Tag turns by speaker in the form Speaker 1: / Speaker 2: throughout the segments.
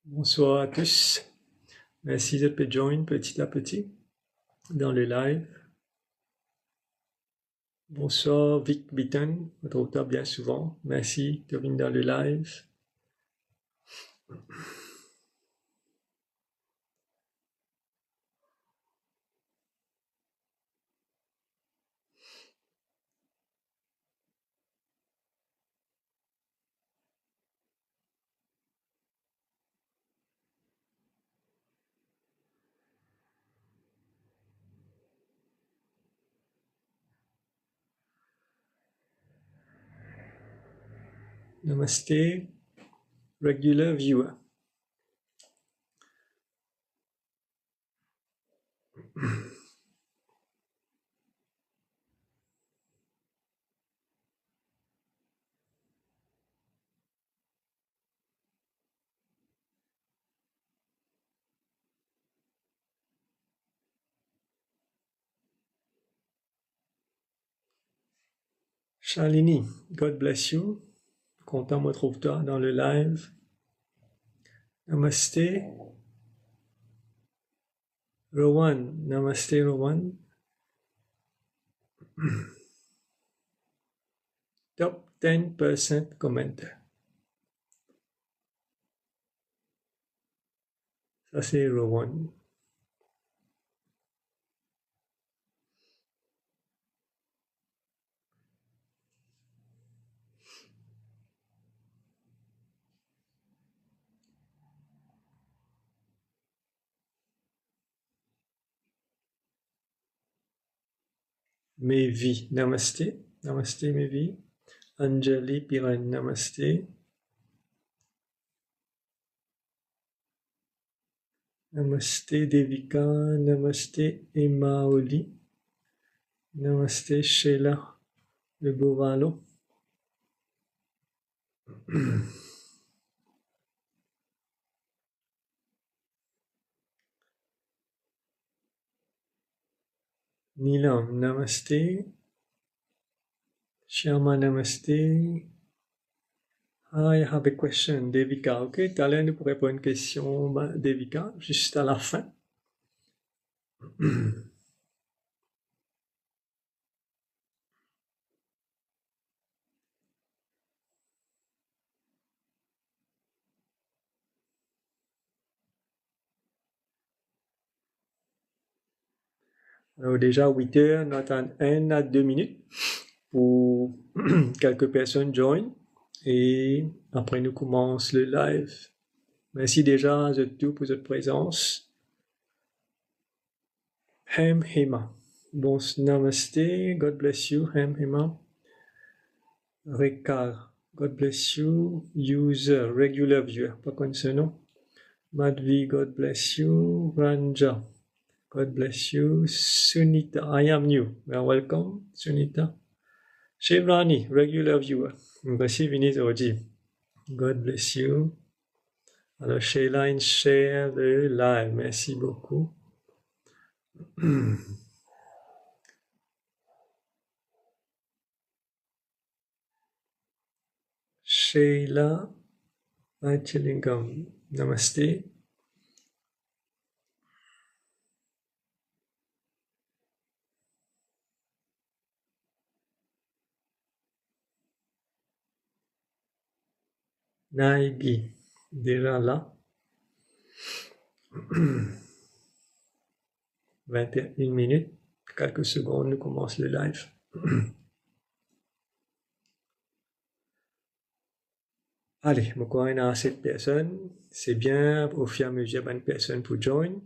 Speaker 1: Bonsoir à tous. Merci de joindre petit à petit dans le live. Bonsoir Vic Bitton, on te retrouve bien souvent. Merci de venir dans le live. Namaste, regular viewer. Shalini, God bless you. Content de me retrouver toi dans le live. Namaste. Rowan, namaste Rowan. Top 10% commenter. Ça c'est Rowan. Mevi, namaste. Namaste Mevi. Anjali Piran, namaste. Namaste Devika, namaste Emma Oli, namaste Sheila de Bovalo. Nilam, namaste. Shyama, namaste. I have a question, Devika. Ok, tout à l'heure, nous pourrons répondre à une question, Devika, juste à la fin. Alors déjà, 8 heures, nous attendons 1 à 2 minutes pour quelques personnes joignent et après nous commençons le live. Merci déjà à tous pour votre présence. Ham Hema. Bon, namaste. God bless you, Ham Hema. Rekar. God bless you. User, regular viewer. Pas comme ce nom. Madhvi, God bless you. Ranja. God bless you. Sunita, I am new. Well, welcome, Sunita. Shivrani, regular viewer. Merci, Vinit Oji. God bless you. Alors, Shayline, share le live. Merci beaucoup. Sheila Achilingam. Namaste. Naigi, déjà là. 21 minutes, quelques secondes, nous commençons le live. Allez, je crois qu'il y a assez de personnes. C'est bien, au fur et à mesure, il y a une personne pour joindre.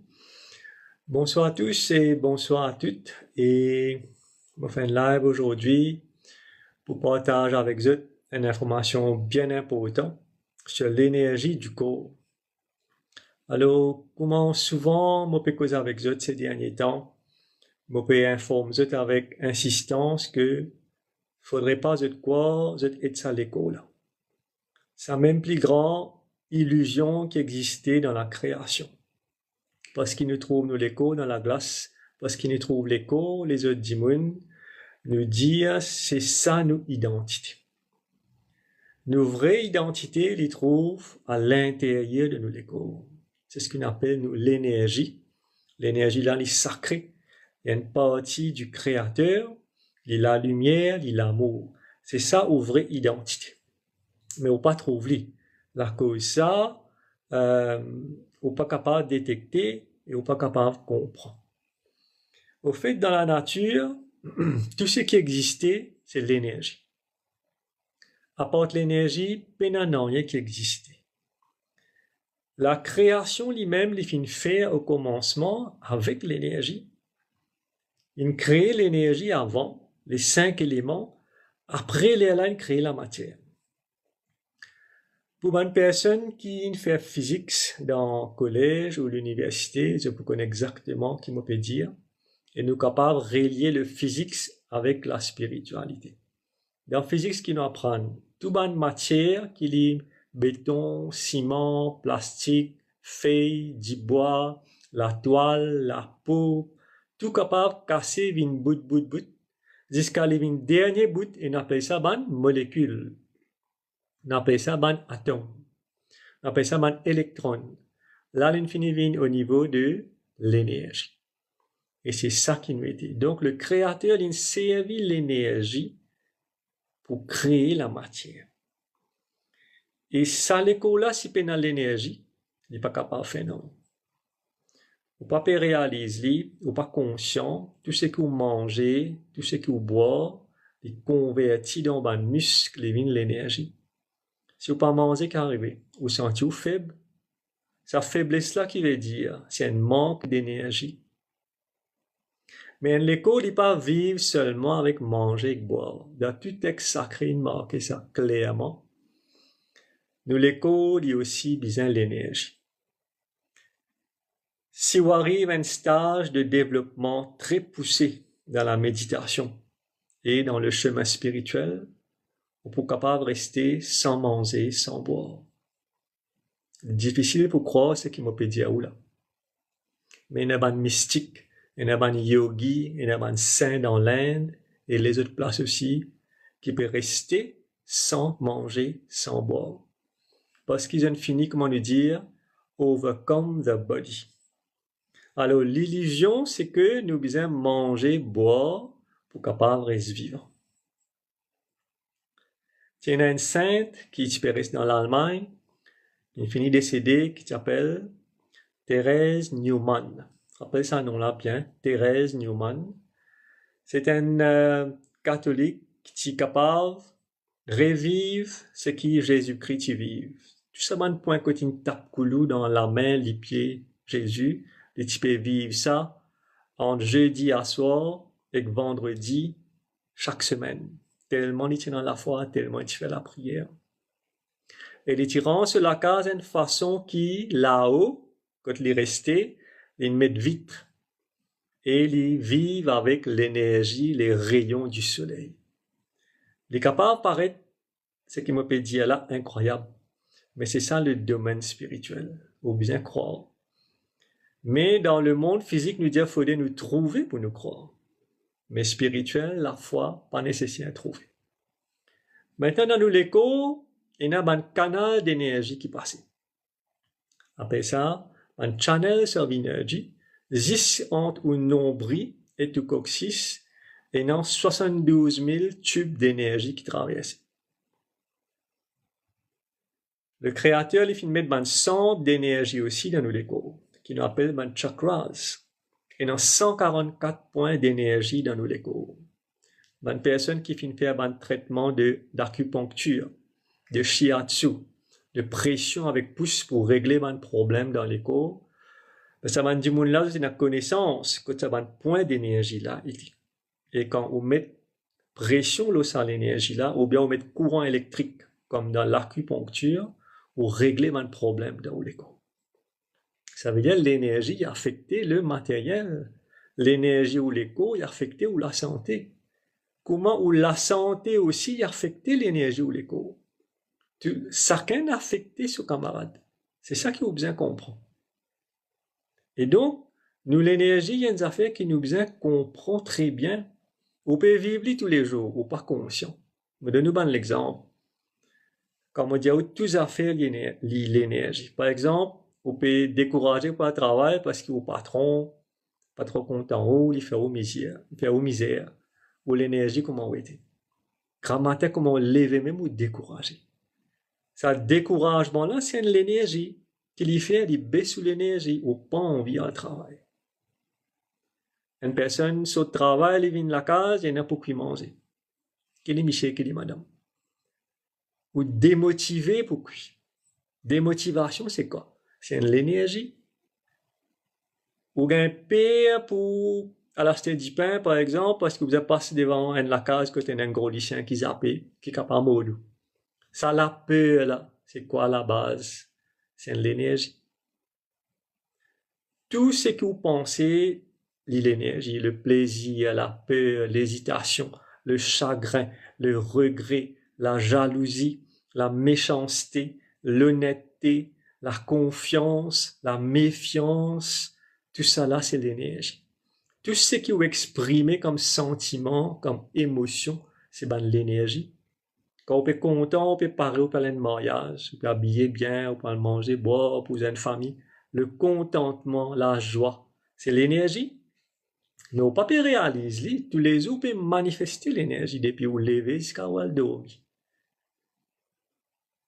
Speaker 1: Bonsoir à tous et bonsoir à toutes. Et on va faire un live aujourd'hui pour partager avec vous une information bien importante sur l'énergie du corps. Alors, comment souvent, je peux causer avec vous ces derniers temps, je peux informer vous avec insistance que faudrait pas de quoi être ça l'école. C'est la même plus grande illusion qui existait dans la création. Parce qu'il nous trouve nous l'écho dans la glace, parce qu'il nous trouve l'écho, les autres dimons, nous dire c'est ça nos identités. Nos vraies identités les trouvent à l'intérieur de nous les corps. C'est ce qu'on appelle nous l'énergie. L'énergie là, elle est sacrée. Il y a une partie du Créateur, il y a la lumière, il y a l'amour. C'est ça, aux vraie identité. Mais on pas trouver. La cause ça, on pas capable de détecter et on pas capable de comprendre. Au fait, dans la nature, tout ce qui existait, c'est l'énergie. À part l'énergie, il n'y a rien qui existait. La création lui-même, il finit faire au commencement avec l'énergie. Il crée l'énergie avant, les 5 éléments, après il crée la matière. Pour une personne qui fait physique dans le collège ou l'université, je peux connaître exactement ce qu'on peut dire, et nous sommes capables de relier le physique avec la spiritualité. Dans le physique, ce qu'ils nous apprennent, toute bonne matière, qui est béton, ciment, plastique, feuilles, du bois, la toile, la peau, tout capable de casser une bout, jusqu'à une dernier bout, et on appelle ça une molécule. On appelle ça un atome. On appelle ça un électron. Là, l'infini vient au niveau de l'énergie. Et c'est ça qui nous dit. Donc, le créateur, il servit l'énergie pour créer la matière. Et ça, l'école-là, si on a l'énergie, il n'est pas capable de faire non. Vous ne pouvez pas réaliser, vous n'êtes pas conscient, tout ce que vous mangez, tout ce que vous boivez, est converti dans un muscle et vient l'énergie. Si vous ne mangez pas qu'arriver, vous sentez faible. Sa faiblesse-là qui veut dire, c'est un manque d'énergie. Mais l'école n'est pas vivre seulement avec manger et boire. Dans tout texte sacré, il marque ça clairement. Nous, l'école, il y a aussi besoin de l'énergie. Si vous arrivez à un stage de développement très poussé dans la méditation et dans le chemin spirituel, vous êtes capable de rester sans manger, sans boire. Difficile pour croire ce qui m'a peut dire là. Mais il y a un mystique, il y a un yogi, il y a un saint dans l'Inde et les autres places aussi qui peuvent rester sans manger, sans boire. Parce qu'ils ont fini, comment nous dire, overcome the body. Alors, l'illusion, c'est que nous devons manger, boire pour capable rester vivant. Il y a une sainte qui disparaît dans l'Allemagne, il finit décédée, qui s'appelle Thérèse Neumann. Rappelez ça nom-là bien, Thérèse Neumann. C'est un catholique qui est capable de revivre ce qui Jésus-Christ vive. Tout simplement, point quand il tape coulou dans la main, les pieds, Jésus, et tu peux vivre ça entre jeudi à soir et vendredi chaque semaine. Tellement il tient dans la foi, tellement il fait la prière. Et les tyrans sur la case d'une façon qui, là-haut, quand il est resté, ils mettent vitre. Et ils vivent avec l'énergie, les rayons du soleil. Les capables paraître, ce qui me peut dire là, incroyable. Mais c'est ça le domaine spirituel. Vous bien croire. Mais dans le monde physique, nous disons qu'il faudrait nous trouver pour nous croire. Mais spirituel, la foi, pas nécessaire à trouver. Maintenant, dans l'écho, il y a un canal d'énergie qui passe. Après ça, un channel of energy, 10 entre un nombril et tout coccyx, et dans 72 000 tubes d'énergie qui traversent. Le créateur, il finit mettre un centre d'énergie aussi dans l'écho, qui nous appelle un chakras. Et dans 144 points d'énergie dans l'écho. Une personne qui finit faire un traitement d'acupuncture, de shiatsu, de pression avec pouce pour régler un problème dans l'écho. Ça va dire là, c'est une connaissance que ça va un point d'énergie là. Et quand on met pression là sur l'énergie là, ou bien on met courant électrique, comme dans l'acupuncture, pour régler un problème dans l'écho. Ça veut dire que l'énergie a affecté le matériel. L'énergie ou l'écho a affecté ou la santé. Comment ou la santé aussi a affecté l'énergie ou l'écho. Chacun a affecté son camarade. C'est ça qu'il faut bien comprendre. Et donc, nous, l'énergie, il y a une affaire qui nous bien comprend très bien. On peut vivre tous les jours, ou pas conscient. Mais donne-nous l'exemple. comme on dit, tous à faire l'énergie. Par exemple, vous pouvez décourager par le travail parce que vos patrons, pas trop content, ou il fait au misère, ou l'énergie, comment vous êtes. Grammaire, comment lever même ou décourager. Ça, découragement-là, c'est l'énergie. Qu'il fait, il baisse sous l'énergie, ou pas envie à travail. Une personne sur le travail, il vient de la case, il n'a pas quoi manger. Qu'il est Michel, qu'il est madame. Ou démotivé pour quoi? Démotivation, c'est quoi? C'est l'énergie. Ou un père pour à l'acheter du pain, par exemple, parce que vous êtes passé devant la case côté d'un gros lycéen qui zappe, qui est capable de mourir. Ça, la peur, là, c'est quoi la base? C'est l'énergie. Tout ce que vous pensez, l'énergie, le plaisir, la peur, l'hésitation, le chagrin, le regret, la jalousie, la méchanceté, l'honnêteté, la confiance, la méfiance, tout ça là, c'est l'énergie. Tout ce que vous exprimez comme sentiment, comme émotion, c'est ben l'énergie. Quand on est content, on peut parler, on peut aller de mariage, on peut habiller bien, on peut manger, boire, épouser une famille. Le contentement, la joie, c'est l'énergie. Mais on ne peut pas réaliser, tous les jours, on peut manifester l'énergie depuis vous lever jusqu'à vous dormir.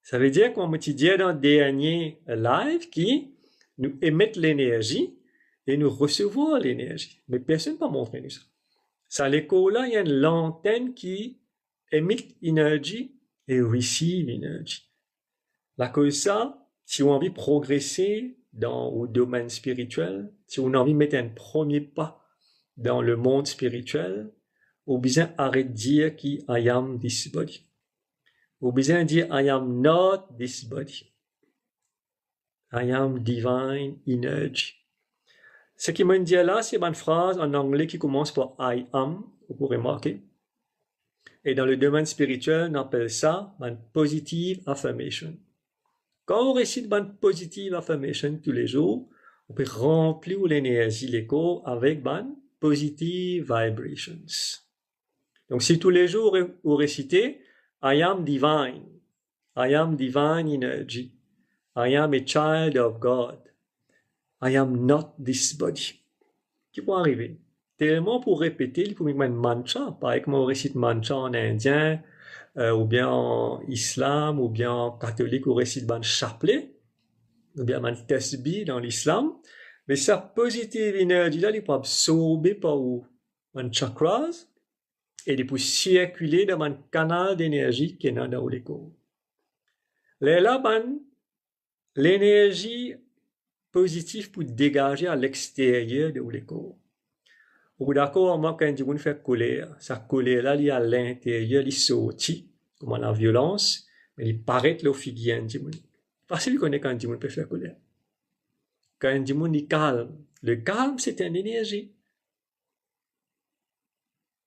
Speaker 1: Ça veut dire qu'on me dit dans le dernier live qui nous émettent l'énergie et nous recevons l'énergie. Mais personne ne peut montrer nous ça. Ça, l'école là, il y a une lanterne qui émet énergie et receive énergie. La cause ça, si on a envie de progresser dans le domaine spirituel, si on a envie de mettre un premier pas dans le monde spirituel, on a besoin d'arrêter de dire qui I am this body. On a besoin de dire I am not this body. I am divine energy. Ce qui m'a dit là, c'est une phrase en anglais qui commence par I am, vous pourrez remarquer. Et dans le domaine spirituel, on appelle ça une positive affirmation. Quand on récite une positive affirmation tous les jours, on peut remplir l'énergie, l'écho avec une positive vibrations. Donc, si tous les jours vous récitez I am divine energy, I am a child of God, I am not this body. Qui peut arriver? Tellement pour répéter, il faut mettre un mantra. Par exemple, on récite mantra en indien, ou bien en islam, ou bien en catholique, on récite un chapelet, ou bien un tasbih dans l'islam. Mais sa positive énergie là, il peut absorber par un chakras et il peut circuler dans un canal d'énergie qui est dans le corps. Là, l'énergie positive pour dégager à l'extérieur de le corps. Ou d'accord, moi, quand on fait colère, sa colère-là, il est à l'intérieur, il est sorti, comme la violence, mais il paraît le figure. Facile de connaître quand on peut faire colère. Quand on est calme, le calme, c'est une énergie.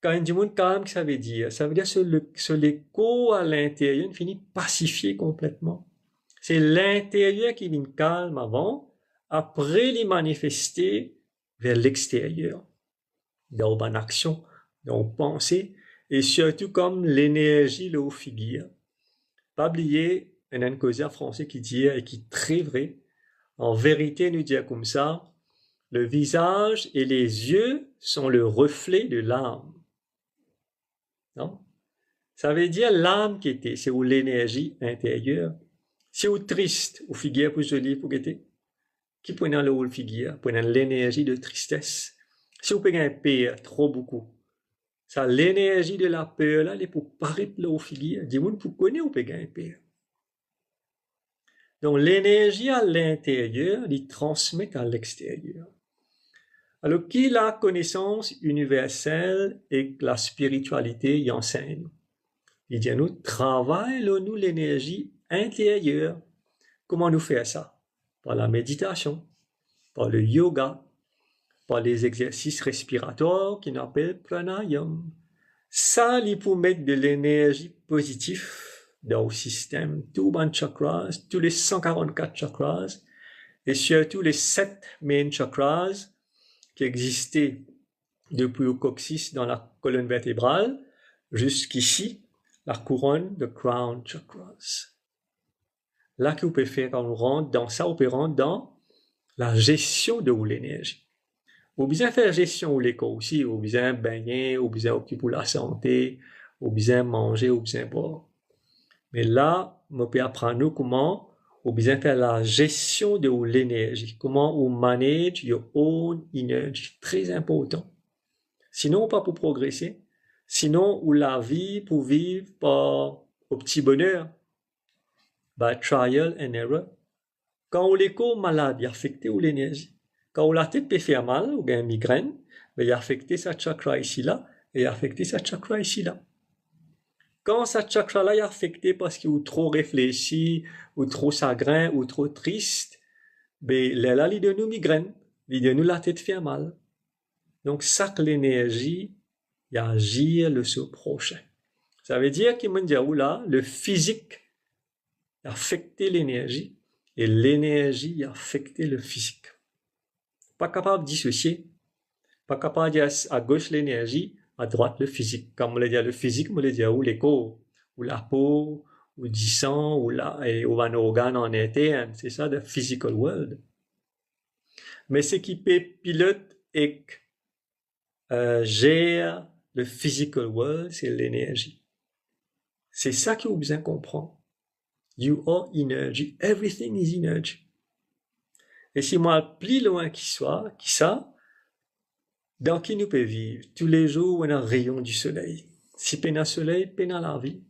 Speaker 1: Quand on est calme, ça veut dire que l'écho à l'intérieur finit pacifié complètement. C'est l'intérieur qui vient calme avant, après les manifester vers l'extérieur. Dans une action, dans une pensée, et surtout comme l'énergie le figure. Pas oublier un causeur français qui dit, et qui est très vrai, en vérité, nous dit comme ça, le visage et les yeux sont le reflet de l'âme. Non? Ça veut dire l'âme qui était, c'est où l'énergie intérieure. Si vous triste, ou figure plus jolie pour guetter, qui prenait le rôle figure, prenait l'énergie de tristesse. Si vous prenez un peur trop beaucoup, ça l'énergie de la peur là, elle est pour paraître là au figure. Dis-moi pour connaître ou prenez un peur. Donc l'énergie à l'intérieur, il transmet à l'extérieur. Alors qui la connaissance universelle et la spiritualité y enseigne? Il dit nous travaillons nous l'énergie intérieure. Comment nous faire ça? Par la méditation, par le yoga, par les exercices respiratoires qu'on appelle pranayam. Ça, il faut mettre de l'énergie positive dans le système, tous les chakras, tous les 144 chakras, et surtout les 7 main chakras qui existaient depuis le coccyx dans la colonne vertébrale jusqu'ici, la couronne de crown chakras. Là, que vous pouvez faire quand on rentre dans ça, on peut rentrer dans la gestion de l'énergie. Vous besoin faire gestion de l'éco aussi, vous besoin baigner, vous besoin occuper la santé, vous besoin manger, vous besoin boire. Mais là, on peut apprendre comment vous besoin faire la gestion de l'énergie, comment vous manage your own energy, très important. Sinon, pas pour progresser. Sinon, ou la vie pour vivre par au petit bonheur, by trial and error. Quand on est malade, il affecte l'énergie. Quand on la tête peut faire mal, ou bien une migraine, mais il affecte sa chakra ici-là, et il affecte sa chakra ici-là. Quand sa chakra-là est affecté parce qu'il est trop réfléchi, ou trop chagrin, ou trop triste, ben, là, il donne nous migraine, il donne nous la tête fait mal. Donc, ça que l'énergie, il agit le sur prochain. Ça veut dire qu'il me dit, là, le physique affecte l'énergie, et l'énergie affecte le physique. Pas capable de dissocier, pas capable de dire à gauche l'énergie, à droite le physique. Comme on le dit, le physique, on le dit où les corps, ou la peau, ou du sang, ou un organe en interne. C'est ça, the physical world. Mais ce qui peut pilote et gère le physical world, c'est l'énergie. C'est ça que vous besoin comprendre. You are energy. Everything is energy. Et si moi, plus loin qu'il soit, qui ça, dans qui nous peut vivre tous les jours où on a un rayon du soleil. Si peine un soleil, peine à la vie.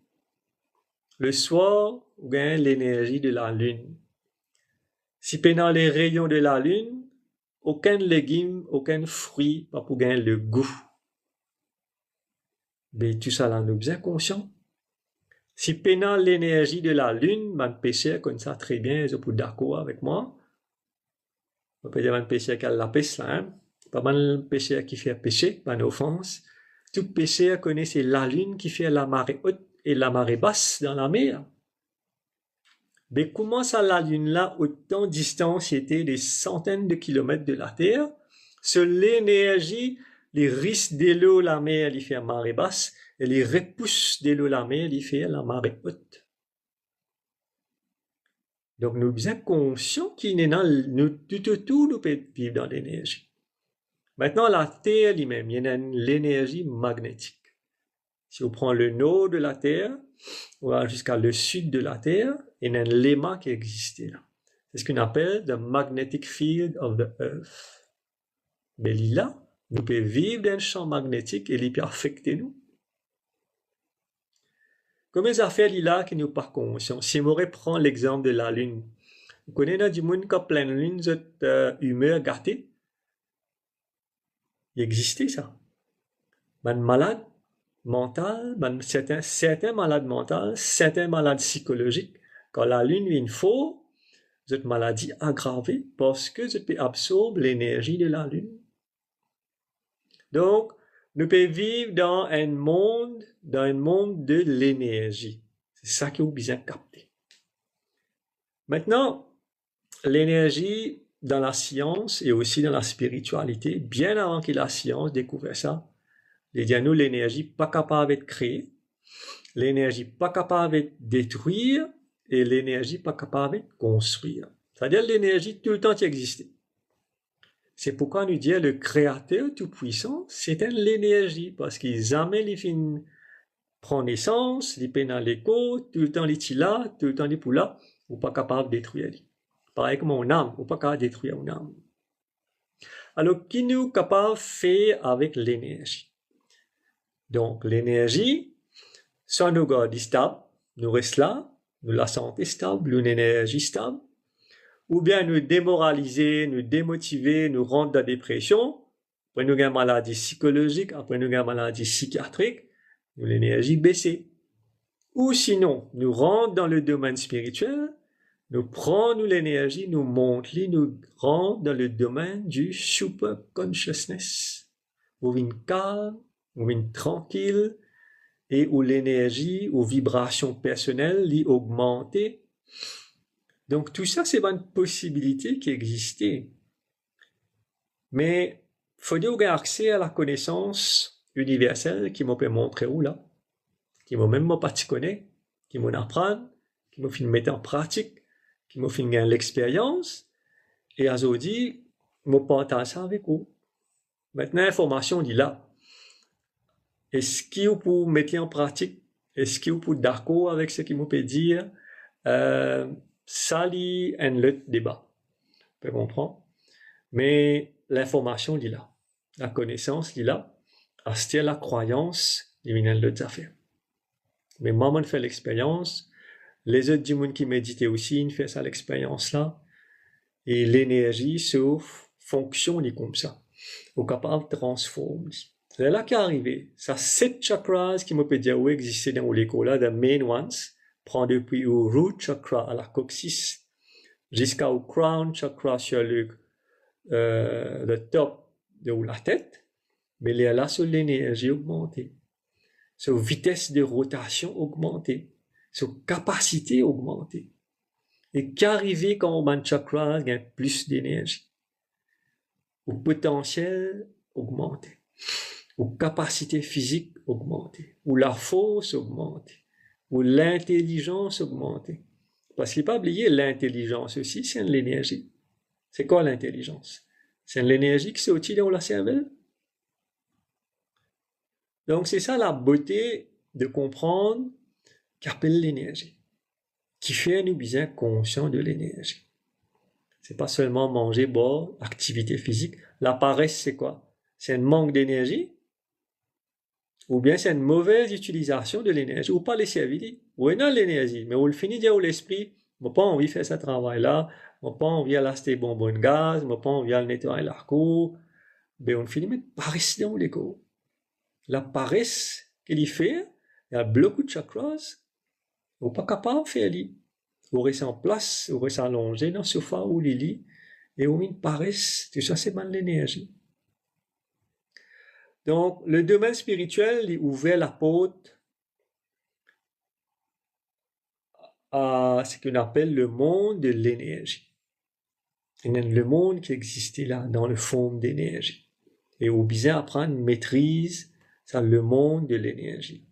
Speaker 1: Le soir, on gagne l'énergie de la lune. Si peine les rayons de la lune, aucun légume, aucun fruit, pas pour gagner le goût. Mais tout ça là, nous sommes conscients. Si peine l'énergie de la lune, man péché comme ça très bien, je peux d'accord avec moi. On peut dire man péché qu'elle la pêche là, hein. Pas mal de pécheurs qui fait péché, pas d'offense. Tout pécheur connaît c'est la lune qui fait la marée haute et la marée basse dans la mer. Mais comment ça la lune là, autant distance, était des centaines de kilomètres de la Terre, sur l'énergie, les risques de l'eau la mer, il fait la marée basse, et les repousses de l'eau la mer, il fait la marée haute. Donc nous sommes conscients qu'il est dans nous, tout nous peut vivre dans l'énergie. Maintenant, la Terre elle-même, il y a l'énergie magnétique. Si on prend le nord de la Terre, on va jusqu'à le sud de la Terre, il y a un léma qui existe là. C'est ce qu'on appelle the magnetic field of the earth. Mais là, nous pouvons vivre dans un champ magnétique et il peut affecter nous. Comme les affaires là qui nous pas conscients. Si on reprend l'exemple de la Lune, vous connaissez du monde qui a plein de lune, cette humeur gâtée. Il existait ça. Man malade mental, certains malades mentaux, certains malades psychologiques, quand la lune vient fort, cette maladie aggravée parce que je peux absorber l'énergie de la lune. Donc, nous pouvons vivre dans un monde de l'énergie. C'est ça que vous besoin capter. Maintenant, l'énergie dans la science et aussi dans la spiritualité, bien avant que la science découvre ça, nous, l'énergie pas capable d'être créée, l'énergie pas capable d'être détruire et l'énergie pas capable d'être construire. C'est-à-dire l'énergie tout le temps qui existait. C'est pourquoi nous disons le créateur tout-puissant, c'est l'énergie, parce qu'il jamais les fins prend naissance, il peine dans l'écho, tout le temps il est là, tout le temps il est là, ou pas capable de détruire. Pareil comme mon âme, ou pas capable de détruire mon âme. Alors, qui nous capable de faire avec l'énergie? Donc, l'énergie, soit nous garde stable, nous reste là, nous la santé stable, une énergie stable, ou bien nous démoraliser, nous démotiver, nous rendre dans la dépression, après nous avons une maladie psychologique, après nous avons une maladie psychiatrique, nous l'énergie baissée. Ou sinon, nous rentrons dans le domaine spirituel, nous prenons l'énergie, nous montons, nous rentrons dans le domaine du super consciousness, où une calme, où une tranquille, et où l'énergie, aux vibrations personnelles, l'y augmenter. Donc tout ça, c'est une possibilité qui existait. Mais il faut avoir accès à la connaissance universelle qui m'a montré où là, qui m'a même pas connaître, qui m'en apprendre, qui m'a fait mettre en pratique, qui m'a fait l'expérience, et à dit, je partage ça avec vous. Maintenant, l'information dit là. Est-ce qu'il vous mettre en pratique? Est-ce qu'il vous d'accord avec ce qu'il me peut dire? Ça, c'est un autre débat. Vous comprendre? Mais l'information dit là. La connaissance dit là. C'est la croyance qui vient de l'autre affaire. Mais moi, je fais l'expérience. Les autres du monde qui méditent aussi, ils font ça l'expérience-là. Et l'énergie, sauf fonctionne comme ça. Au capable de transformer. C'est là qu'est arrivé. Ça, 7 chakras qui me peut dire où exister dans l'école, the main ones, prend depuis au root chakra à la coccyx, jusqu'au crown chakra sur le top de la tête, mais il est là sur l'énergie augmentée, sur vitesse de rotation augmentée, sur capacité augmentée. Et qu'arriver quand on a un chakra, il y a plus d'énergie, au potentiel augmenté, aux capacités physiques augmentées, ou la force augmentée, ou l'intelligence augmentée. Parce qu'il ne faut pas oublier, l'intelligence aussi, c'est de l'énergie. C'est quoi l'intelligence? C'est de l'énergie qui sortit dans la cervelle. Donc, c'est ça la beauté de comprendre qu'appelle l'énergie, qui fait nous bien conscients de l'énergie. C'est pas seulement manger, boire, activité physique. La paresse, c'est quoi? C'est un manque d'énergie, ou bien c'est une mauvaise utilisation de l'énergie, ou pas les servir. Ou non l'énergie, mais on le finit dire l'esprit, je n'ai pas envie de faire ce travail-là, je n'ai pas envie d'acheter bonbons de gaz, je n'ai pas envie de nettoyer la cour. Ben on finit mettre paresse dans les cours. La paresse qu'il fait, il y a beaucoup de chakras, on n'est pas capable de faire ça. On reste en place, on reste allongé dans le sofa ou le lit, et on met une paresse, tout ça c'est mal l'énergie. Donc, le domaine spirituel il ouvert la porte à ce qu'on appelle le monde de l'énergie. Le monde qui existait là, dans le fond d'énergie. Et on besoin apprendre maîtrise ça le monde de l'énergie.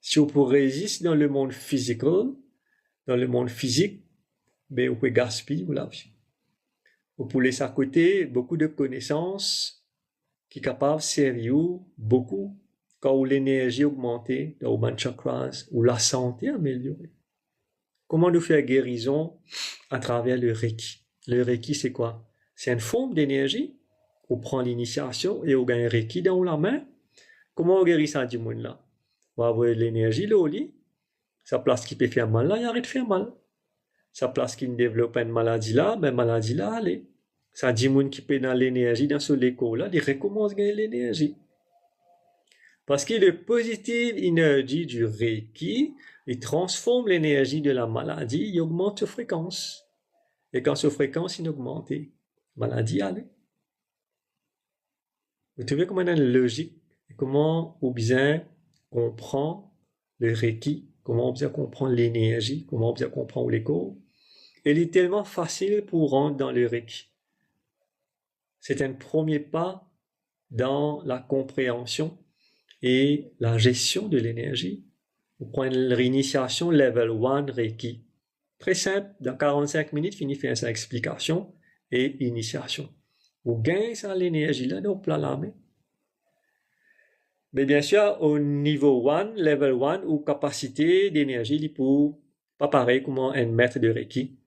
Speaker 1: Si on peut résister dans le monde physique, ben on peut gaspiller la vie. On peut laisser à côté beaucoup de connaissances qui est capable de servir beaucoup quand l'énergie augmentée dans le chakras ou la santé améliorée. Comment nous faire guérison à travers le Reiki? Le Reiki, c'est quoi? C'est une forme d'énergie. On prend l'initiation et on gagne Reiki dans la main. Comment on guérit ça du monde là? On va avoir l'énergie là au lit. Sa place qui peut faire mal là, il arrête de faire mal. Sa place qui développe une maladie là, ben maladie là, allez. Ça dit monde qui peut dans l'énergie dans ce écho là, il recommence à gagner l'énergie. Parce que le positive énergie du Reiki, il transforme l'énergie de la maladie, il augmente sa fréquence. Et quand sa fréquence est augmentée, maladie allez. Vous trouvez comment il y a une logique, comment on bien comprend le Reiki, comment on bien comprend l'énergie, comment on bien comprend l'écho. Il est tellement facile pour rentrer dans le Reiki. C'est un premier pas dans la compréhension et la gestion de l'énergie. On prend une réinitiation level 1 Reiki. Très simple, dans 45 minutes, fini faire sa explication et initiation. Vous gagnez ça l'énergie là, donc plein la main. Mais bien sûr, au niveau 1, level 1, ou capacité d'énergie, pour pas pareil comme un maître de Reiki.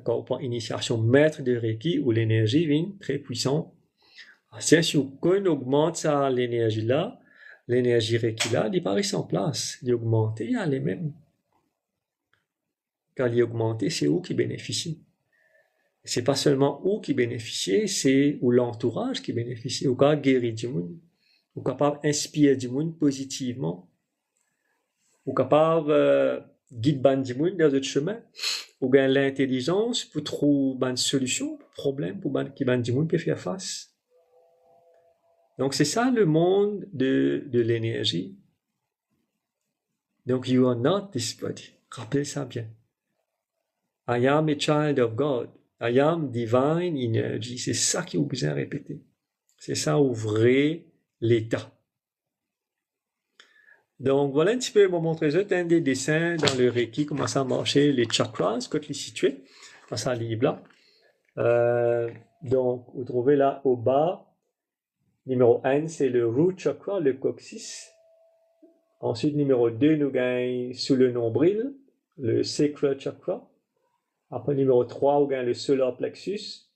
Speaker 1: Quand on prend initiation maître de Reiki, où l'énergie vient très puissante. Si on augmente ça, l'énergie là, l'énergie Reiki là, il paraît en place. Il augmente, il y a les mêmes. Quand il est augmenté, c'est où qui bénéficie. C'est pas seulement où qui bénéficie, c'est où l'entourage qui bénéficie, ou quand guérit du monde, ou capable d'inspirer du monde positivement, ou capable guider du monde dans d'autres chemins, ou gagner l'intelligence pour trouver une solution, problème pour qui du monde peut faire face. Donc c'est ça le monde de l'énergie. Donc you are not this body. Rappelez ça bien. I am a child of God. I am divine energy. C'est ça qu'il faut bien répéter. C'est ça ouvrez l'état. Donc, voilà un petit peu, mon montrer un des dessins dans le Reiki, comment ça marchait, les chakras, quand les situés, dans ce livre-là. Donc, vous trouvez là, au bas, numéro 1, c'est le root chakra, le coccyx. Ensuite, numéro 2, nous gagnons sous le nombril, le sacral chakra. Après, numéro 3, nous gagnons le solar plexus.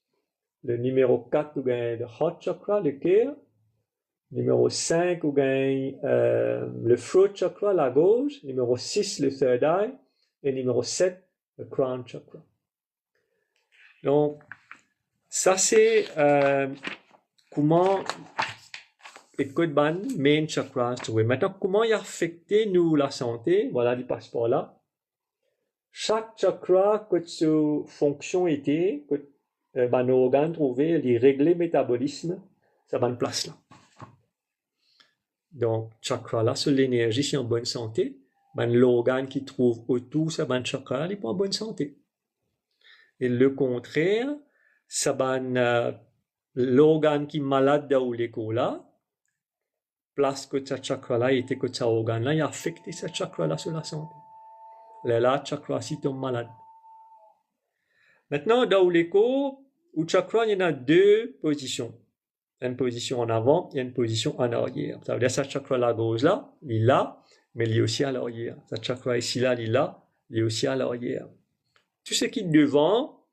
Speaker 1: Le numéro 4, nous gagnons le heart chakra, le cœur. Numéro 5, vous gagnez le throat chakra, la gauche. Numéro 6, le third eye. Et numéro 7, le crown chakra. Donc, ça c'est comment écoute ban main chakra. Maintenant, comment il a affecté nous la santé? Voilà les passeports là. Chaque chakra, que sa fonction était, que nos organes trouvaient, les régler métabolisme, ça va une place là. Donc, chakra là, c'est l'énergie, c'est en bonne santé. L'organe qui trouve autour, ça va chakra, il est pas en bonne santé. Et le contraire, ça va l'organe qui est malade dans l'écho là, place que ce chakra là était que ce organe là, il a affecté ce chakra là sur la santé. Là, chakra si tombe malade. Maintenant, dans l'écho, au chakra, il y en a deux positions. Une position en avant et une position en arrière. Ça veut dire que ce chakra là gauche là, il est là, mais il est aussi à l'arrière. Ce chakra ici là, il est là, il est aussi à l'arrière. Tout ce qui est devant,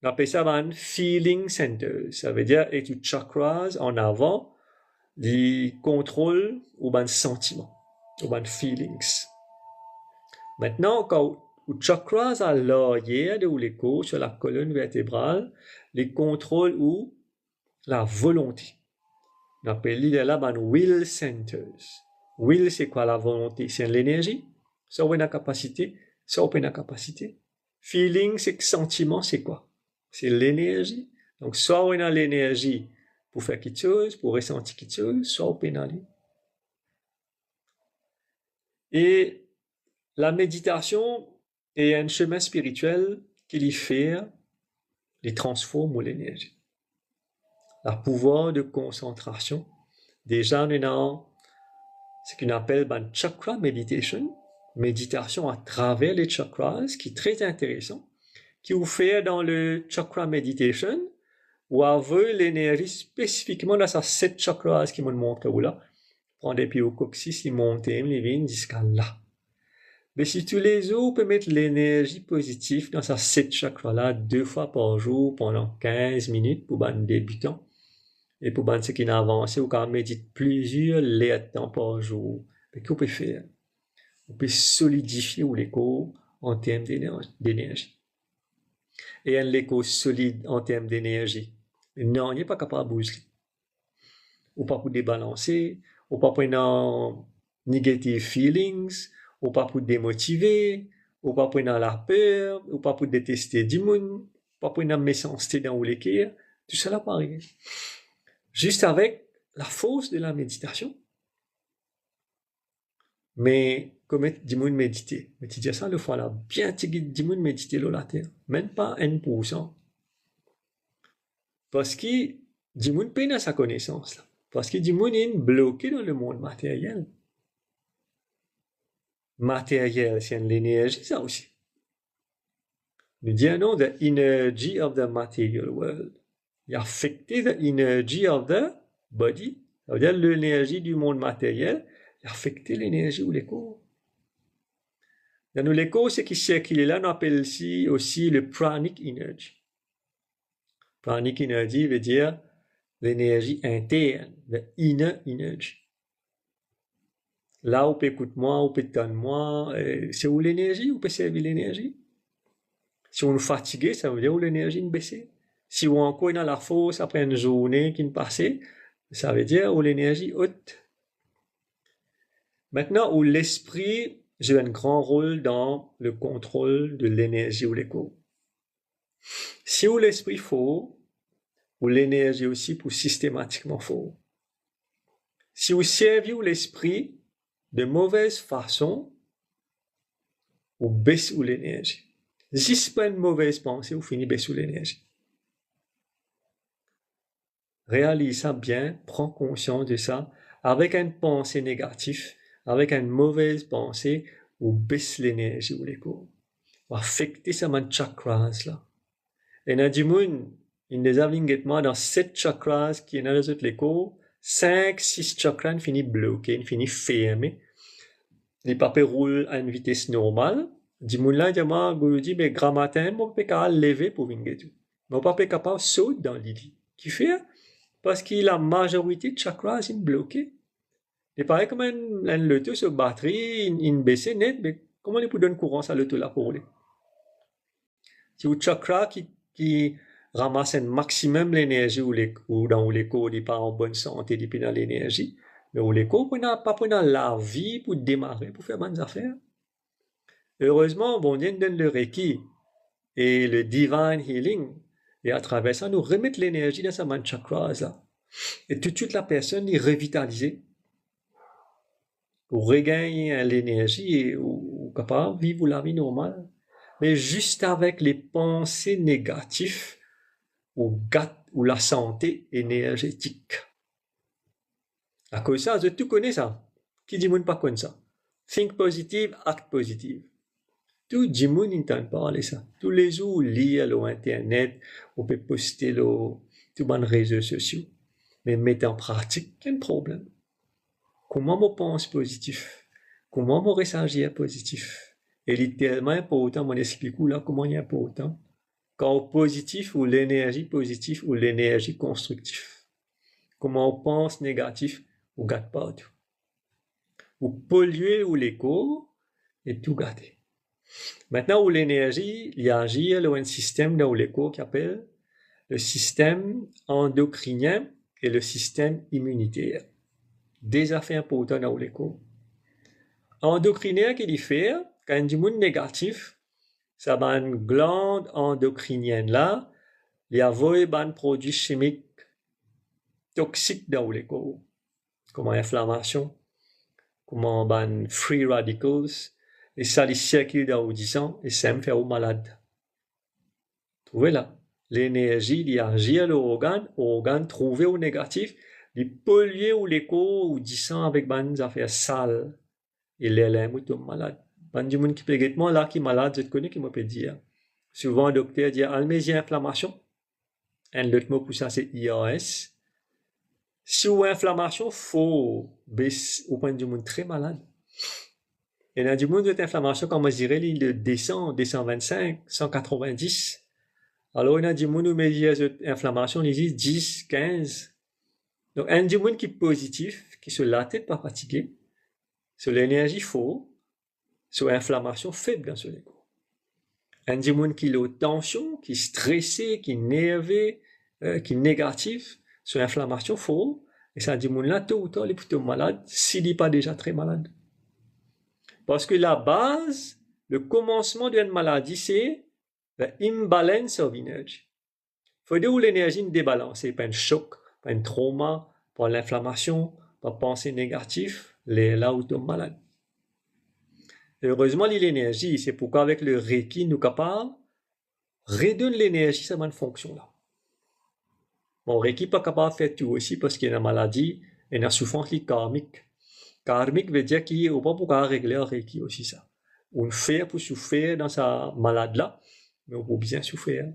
Speaker 1: on appelle ça un feeling center. Ça veut dire que les chakras en avant, les contrôles ou un sentiment, ou un feelings. Maintenant, quand les chakras à l'arrière de l'écho, sur la colonne vertébrale, les contrôles ou la volonté. On appelle là un will centers. Will, c'est quoi la volonté? C'est l'énergie. Ça, on a la capacité. Ça, on a la capacité. Feeling, c'est que sentiment, c'est quoi? C'est l'énergie. Donc, soit on a l'énergie pour faire quelque chose, pour ressentir quelque chose, soit on peut aller. Et la méditation est un chemin spirituel qui les fait, les transforme en l'énergie. Le pouvoir de concentration. Déjà, on a ce qu'on appelle chakra meditation, méditation à travers les chakras, qui est très intéressant, qui vous fait dans le chakra meditation, ou avez l'énergie spécifiquement dans ces 7 chakras qui me montrent là. Prendre des pieds au coccyx, ils montent, ils viennent jusqu'à là. Mais si tous les jours, vous pouvez mettre l'énergie positive dans ces 7 chakras-là 2 fois par jour pendant 15 minutes pour un débutant. Et pour ceux qui n'ont avancé, vous pouvez méditer plusieurs temps par jour. Mais qu'est-ce que vous pouvez faire? Vous pouvez solidifier l'écho en termes d'énergie. Et un écho solide en termes d'énergie. Non, il n'est pas capable de bouger. Ou pas pour débalancer, ou pas pour une negative feelings, ou pas pour démotiver, ou pas pour la peur, ou pas pour détester du monde, pas pour une méchanceté dans l'équerre. Tout cela pareil. Juste avec la force de la méditation. Mais comme du monde méditer, mais tu dis ça le fois là, bien du monde méditer la terre, même pas 1%. Parce que du monde peine à sa connaissance là. Parce que du monde est bloqué dans le monde matériel. Matériel, c'est l'énergie, ça aussi. Nous disons non, the energy of the material world. Il affecte the energy of the body. Ça veut dire l'énergie du monde matériel, il affecte l'énergie ou l'écho. Dans l'écho, ce qui circule là, on appelle aussi le pranic energy. Pranic energy veut dire l'énergie interne, the inner energy. Là où peut écouter moi, où peut entendre moi, c'est où l'énergie, où peut servir l'énergie. Si on est fatigué, ça veut dire où l'énergie est baissée. Si on encore dans la force après une journée qui est passée, ça veut dire où l'énergie haute. Maintenant, où l'esprit joue un grand rôle dans le contrôle de l'énergie ou l'écho. Si où l'esprit faux, ou l'énergie aussi pour systématiquement faux. Si vous servez l'esprit de mauvaise façon, vous baissez l'énergie. Si ce n'est pas une mauvaise pensée, vous finissez baisser l'énergie. Réalise ça bien, prends conscience de ça. Avec une pensée négative, avec une mauvaise pensée, ou baisse l'énergie ou l'écho. Ou affecter ça man chakras là. Et dans du monde, il y a des dans 7 chakras qui sont dans les autres l'écho, 5, 6 chakras finissent bloqués, finissent fermés. Les papiers roulent à une vitesse normale. Du monde là, je dis, mais grand matin, je peux pas lever pour venir tout. Je peux pas capable de sauter dans l'idée. Qui fait? Parce que la majorité de chakras sont bloqués. Et pareil comme un loto sur batterie, une baisse net, mais comment on peut donner courant à l'auto là pour rouler? C'est un chakra qui ramasse un maximum l'énergie ou dans l'écho, il n'est pas en bonne santé depuis dans l'énergie. Mais où l'écho, on n'a pas pendant la vie pour démarrer, pour faire bonnes affaires. Heureusement, bon Dieu nous donne le Reiki et le Divine Healing. Et à travers ça, nous remettre l'énergie dans sa man chakras là. Et tout de suite, la personne est revitalisée. Pour regagner l'énergie et ou capable de vivre la vie normale. Mais juste avec les pensées négatives ou la santé énergétique. À cause de ça, je tout connais ça. Qui dit moun pas connaît ça? Think positive, act positive. Tout le monde entend parler ça. Tous les jours, lire sur Internet, on peut poster sur tous les réseaux sociaux. Mais mettre en pratique, quel problème? Comment je pense positif? Comment je réagis positif? Et littéralement important, moi explique là comment il est important. Quand positif ou l'énergie positive ou l'énergie constructive. Comment on pense négatif ou gâte partout. Ou polluer ou l'écho et tout gâter. Maintenant, où l'énergie, il y a un système dans l'écho qui appelle le système endocrinien et le système immunitaire. Des affaires importantes dans l'écho. Endocrinien qui dit faire, quand du monde négatif, ça va une glande endocrinienne là, il y a un produit chimique toxique dans l'écho, comme l'inflammation, comme ban free radicals, et ça les circule dans l'audition et ça me fait malade. Trouvez là, l'énergie il agit à l'organe trouvé au négatif, il pollue ou l'écho ou disant avec des affaires sales. Et les moutons malades. Ban du monde qui peut être là qui est malade, je te connais qui me peut dire. Souvent, le docteur dit almésie inflammation. Un autre mot pour ça, c'est IAS. Si vous avez inflammation, il faut baisser au point du monde très malade. Et dans du monde de inflammation, comme je dirais, il descend 125, 190. Alors, il y a du monde où inflammation, il dit 10, 15. Donc, un du monde qui est positif, qui se la tête pas fatigué, sur l'énergie faux, sur l'inflammation faible dans ce écho. Un du monde qui a tension, qui est stressé, qui est nerveux, qui est négatif, sur l'inflammation faux, et ça du monde là, tôt ou tard, il est plutôt malade, s'il n'est pas déjà très malade. Parce que la base, le commencement d'une maladie, c'est l'imbalance of energy. Il faut dire où l'énergie est débalancée, pas un choc, pas un trauma, pas l'inflammation, pas pensée négative, là où tu es malade. Heureusement, l'énergie, c'est pourquoi avec le Reiki, nous sommes capables de redonner l'énergie, ça a une fonction là. Bon, Reiki n'est pas capable de faire tout aussi parce qu'il y a une maladie et une souffrance karmique. Karmique veut dire qu'il ne peut pas pouvoir régler Reiki aussi ça. On fait pour souffrir dans sa maladie là, mais on peut bien souffrir.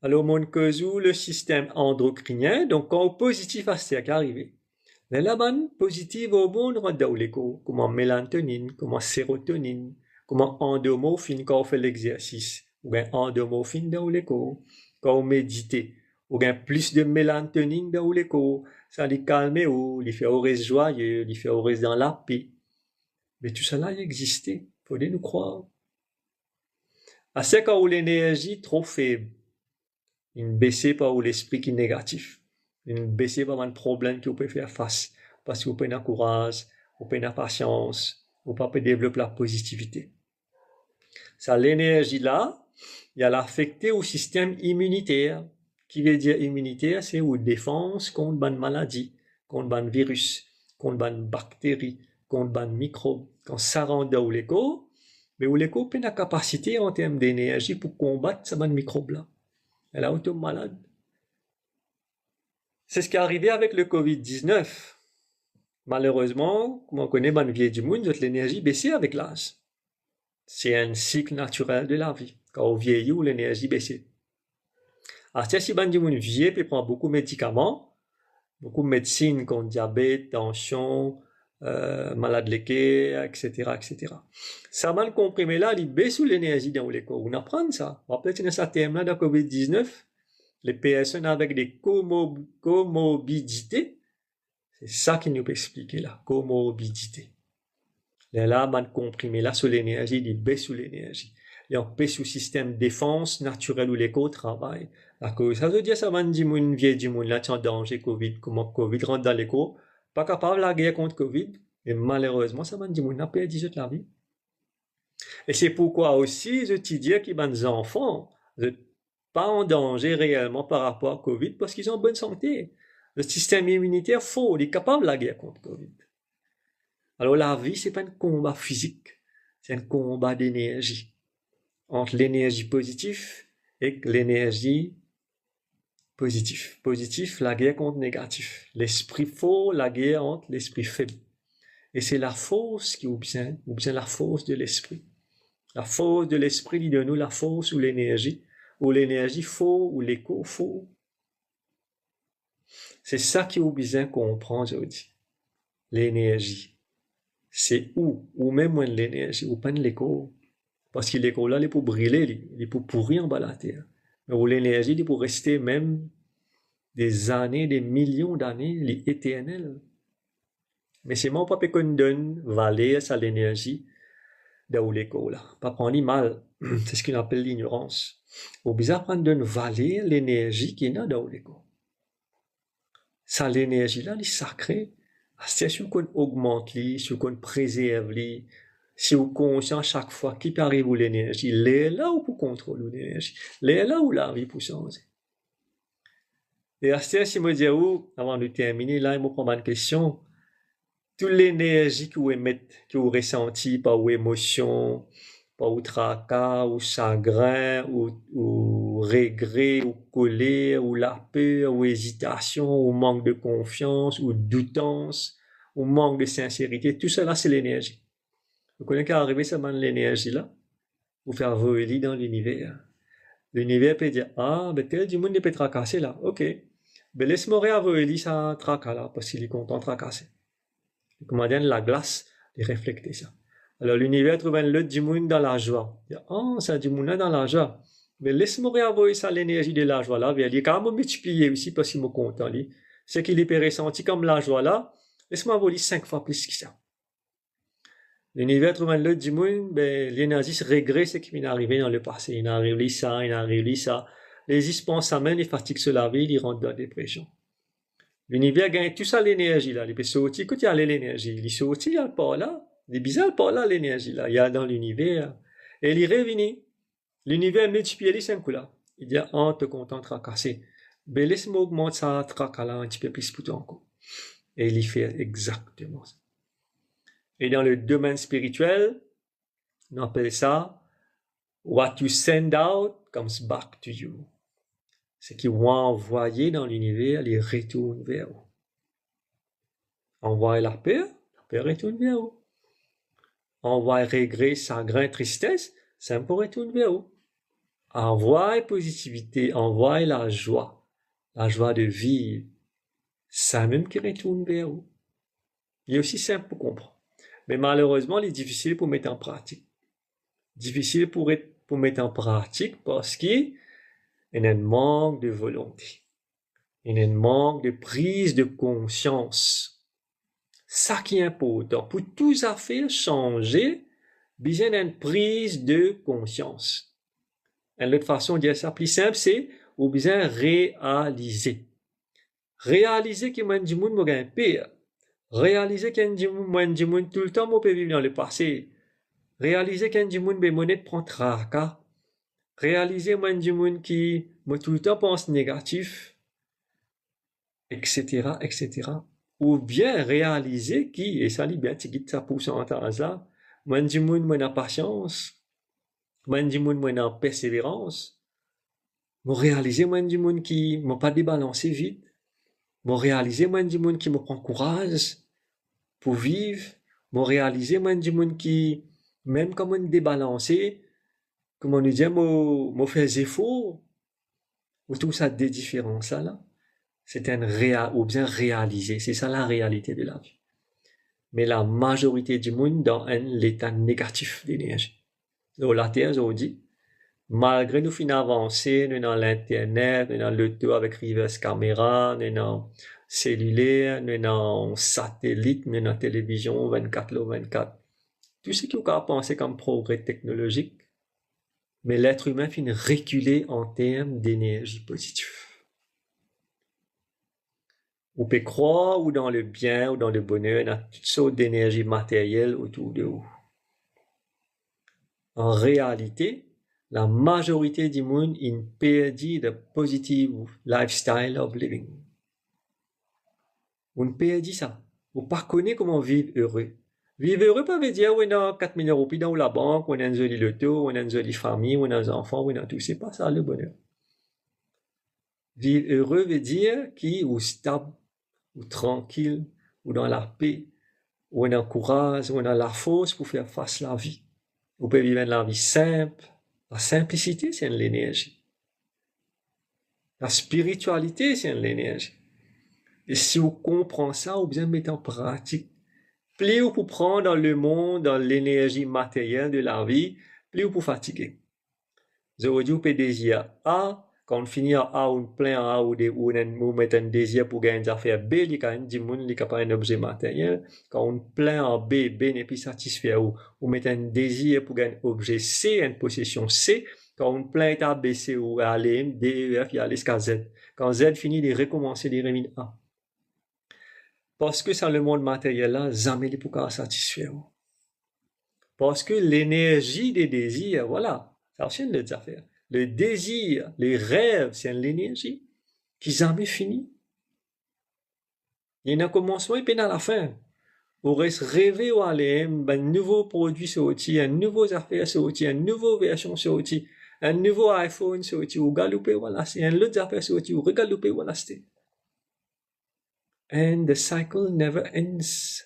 Speaker 1: Alors, mon casu, le système endocrinien, donc quand positif à ce qui est arrivé. Mais la bonne positive au bon dans l'écho, comme en mélatonine, comme en sérotonine, comme en endomorphine quand on fait l'exercice, ou bien endomorphine dans l'écho, quand on médite, ou bien plus de mélatonine dans l'écho, ça les calme ou les fait rester joyeux, les fait rester dans la paix. Mais tout cela existait, faut nous croire. À ce quand l'énergie trop faible, une baissée par l'esprit qui est négatif. Une baissée par un problème que vous pouvez faire face. Parce que vous pouvez avoir courage, vous pouvez avoir patience, vous pouvez développer la positivité. Ça, l'énergie là, il y a l'affecté au système immunitaire. Qui veut dire immunitaire, c'est une défense contre une maladie, contre un virus, contre une bactérie, contre un microbe. Quand ça rentre dans l'écho, mais l'écho peut avoir la capacité en termes d'énergie pour combattre ce microbe là. Elle a auto malade. C'est ce qui est arrivé avec le Covid-19. malheureusement, comme on connaît dans le vieil du monde, l'énergie baisse avec l'âge. C'est un cycle naturel de la vie. Quand on vieillit, l'énergie baisse. Alors, si on vieillit, puis prend beaucoup de médicaments, beaucoup de médecines comme diabète, tension, malade de cœur, etc., etc. Ça mal comprimé là, il baisse l'énergie dans les corps. On apprend ça. On peut être dans ce thème-là de COVID-19, les personnes avec des comorbidités, c'est ça qui nous peut expliquer là, comorbidité. Là, mal comprimé là, sur l'énergie, il baisse sous l'énergie. Et on baisse sous le système de défense naturel où les corps travaillent. Ça veut dire ça va dire une vieille du monde là, tu en danger Covid, comment Covid rentre dans les corps, pas capable de la guerre contre Covid, et malheureusement, ça va dire qu'on a perdu la vie. Et c'est pourquoi aussi, je te dis que les enfants, pas en danger réellement par rapport à Covid parce qu'ils ont bonne santé. Le système immunitaire fort, il est capable de la guerre contre Covid. Alors la vie, c'est pas un combat physique, c'est un combat d'énergie. Entre l'énergie positive et l'énergie positive. Positif, la guerre contre négatif. L'esprit fort, la guerre entre l'esprit faible. Et c'est la force qui obtient la force de l'esprit. La force de l'esprit dit de nous la force ou l'énergie faux ou l'écho faux. C'est ça qui est besoin comprendre aujourd'hui. L'énergie. C'est ou même moins de l'énergie, ou pas de l'écho. Parce que l'écho là, il est pour brûler, il est pour pourrir en bas la terre. Mais où l'énergie, il est pour rester même des années, des millions d'années, il est éternel. Mais c'est mon papa qu'on donne valeur à l'énergie dans l'écho là. Pas prendre mal. C'est ce qu'on appelle l'ignorance. Au bizarre prendre donne valeur l'énergie qui est dans l'écho. Ça, l'énergie là, elle est sacrée. Si on augmente, si on préserve, si on conscient chaque fois qui arrive où l'énergie, l'est là ou pour contrôler l'énergie, l'est là où la vie pour changer. Et si me dis avant de terminer, là, il me prend une question. Toute l'énergie que vous émettez, que vous ressentez par vos émotions, par vos tracas, ou chagrin, ou regret, ou colère, ou la peur, ou hésitation, ou manque de confiance, ou doutance, ou manque de sincérité, tout cela, c'est l'énergie. Vous connaissez qu'arriver seulement l'énergie là, vous faire voler dans l'univers. L'univers peut dire, ah, ben tel du monde peut tracasser là, ok. Ben laisse-moi voler ça tracas là, parce qu'il est content de tracasser. Comment dire, la glace, il reflète ça. Alors l'univers trouve un lot du monde dans la joie. Il dit, oh, ça du monde dans la joie. Mais laisse-moi envoyer ça l'énergie de la joie là. Il est quand même multiplié aussi parce qu'il me content. Ce qu'il est ressenti comme la joie là, laisse-moi envoyer 5 fois plus que ça. L'univers trouve un lot du monde, ben, l'énergie se regrette ce qui vient d'arriver dans le passé. Il arrive ça, il arrive ça. Les ils pensent à même, les fatigues se la vie, ils rentrent dans la dépression. L'univers gagne tout ça l'énergie là. Il peut sortir, écoute, il y a l'énergie. Il sortit, il y a le pas là. Il est bizarre, pas là l'énergie là. Il y a dans l'univers. Et il est revenu. L'univers multiplie les 5 coups là. Il dit, oh, te content de tracasser. Ben, laisse-moi augmenter ça, traca là, un petit peu plus pour toi encore. Et il y fait exactement ça. Et dans le domaine spirituel, on appelle ça, what you send out comes back to you. Ce qui va envoyer dans l'univers, il retourne vers vous. Envoyer la peur retourne vers vous. Envoyer regret, chagrin, tristesse, ça me retourne vers vous. Envoyer positivité, envoyer la joie de vivre, ça même qui retourne vers vous. Il est aussi simple pour comprendre. Mais malheureusement, il est difficile pour mettre en pratique. Difficile pour mettre en pratique parce qu'il y a un manque de volonté. Il y a un manque de prise de conscience. Ça qui est important. Pour tout à fait changer, besoin d'une prise de conscience. Une autre façon de dire ça plus simple, c'est au besoin réaliser. Réaliser que moi, du monde, moi, gagne pire. Réaliser qu'il y a du monde tout le temps, moi, peut vivre dans le passé. Réaliser qu'il y a du monde, ben, monnaie prend tracas. Réaliser, moi, du monde qui, moi, tout le temps pense négatif, etc., etc. Ou bien réaliser qui, et ça, lui, bien, tu quittes ça pour son temps là, moi, du monde, moi, en patience. Moi, du monde, moi, en persévérance. Moi, réaliser, moi, du monde qui m'a pas débalancé vite. Moi, réaliser, moi, du monde qui me prend courage. pour vivre, me réaliser, moi, du monde qui, même quand on débalancé, comment nous dire, me faire des efforts, ou tout ça des différences là, c'est ou bien réaliser, c'est ça la réalité de la vie. Mais la majorité du monde dans un état négatif d'énergie. Donc la Terre, je vous dis, malgré nous fin avancé, nous dans l'internet, nous dans l'auto avec reverse caméra, nous dans cellulaire, nous dans satellite, nous dans télévision 24/24. Tout ce qu'on peut penser comme progrès technologique, mais l'être humain finit reculer en termes d'énergie positive. On peut croire ou dans le bien ou dans le bonheur, dans toutes sortes d'énergie matérielle autour de vous. En réalité, la majorité du monde a perdu de positive lifestyle of living. On perd ça. On ne connaît pas comment vivre heureux. Vivre heureux, pas veut dire, on a 4 000 € dans la banque, on a une jolie loto, on a une jolie famille, on a des enfants, on a tout. C'est pas ça le bonheur. Vivre heureux veut dire qu'il est stable, ou tranquille, ou dans la paix, ou on a le courage, ou on a la force pour faire face à la vie. On peut vivre la vie simple. La simplicité, c'est l'énergie. La spiritualité, c'est l'énergie. Et si vous comprenez ça, vous bien mettre en pratique. Plus vous prendre dans le monde, dans l'énergie matérielle de la vie, plus vous fatiguer. Aujourd'hui, vous pouvez désirer A, quand on finit à A, on plein A, ou met un désir pour gagner des affaires B, il y a un objet matériel. Quand on plein en B, B n'est plus satisfait, ou met un désir pour gagner un objet C, une possession C. Quand on plein à B, C, ou à L, D, E, F, il y a jusqu'à Z. Quand Z finit, il recommence de revenir A. Parce que dans le monde matériel là, jamais il pourra satisfaire. Parce que l'énergie des désirs, voilà, ça aussi une autre affaire. Le désir, les rêves, c'est l'énergie qui jamais finit. Il y a un commencement et puis à la fin. On reste rêver ou aller, un nouveau produit sorti, un nouveau affaire sorti, une nouvelle version sorti, un nouveau iPhone sorti, ou galoper, voilà, c'est un autre affaire sorti, ou regaloper, voilà, c'était. And the cycle never ends.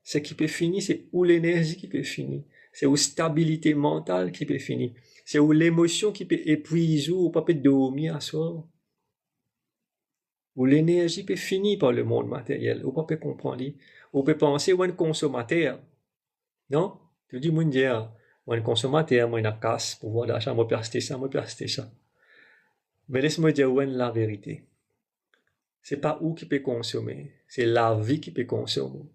Speaker 1: Ce qui peut finir, c'est où l'énergie qui peut finir. C'est où stabilité mentale qui peut finir. C'est où l'émotion qui peut épuiser ou pas peut dormir à soir. Où l'énergie peut finir par le monde matériel. Ou pas peut comprendre. Ou peut penser ou un consommateur. Non? Tout le monde dit, ou un consommateur, moi, une casse, pouvoir d'achat, moi, peux acheter ça, moi, peux acheter ça. Mais laisse-moi dire, où est la vérité? C'est pas où qui peut consommer. C'est la vie qui peut consommer.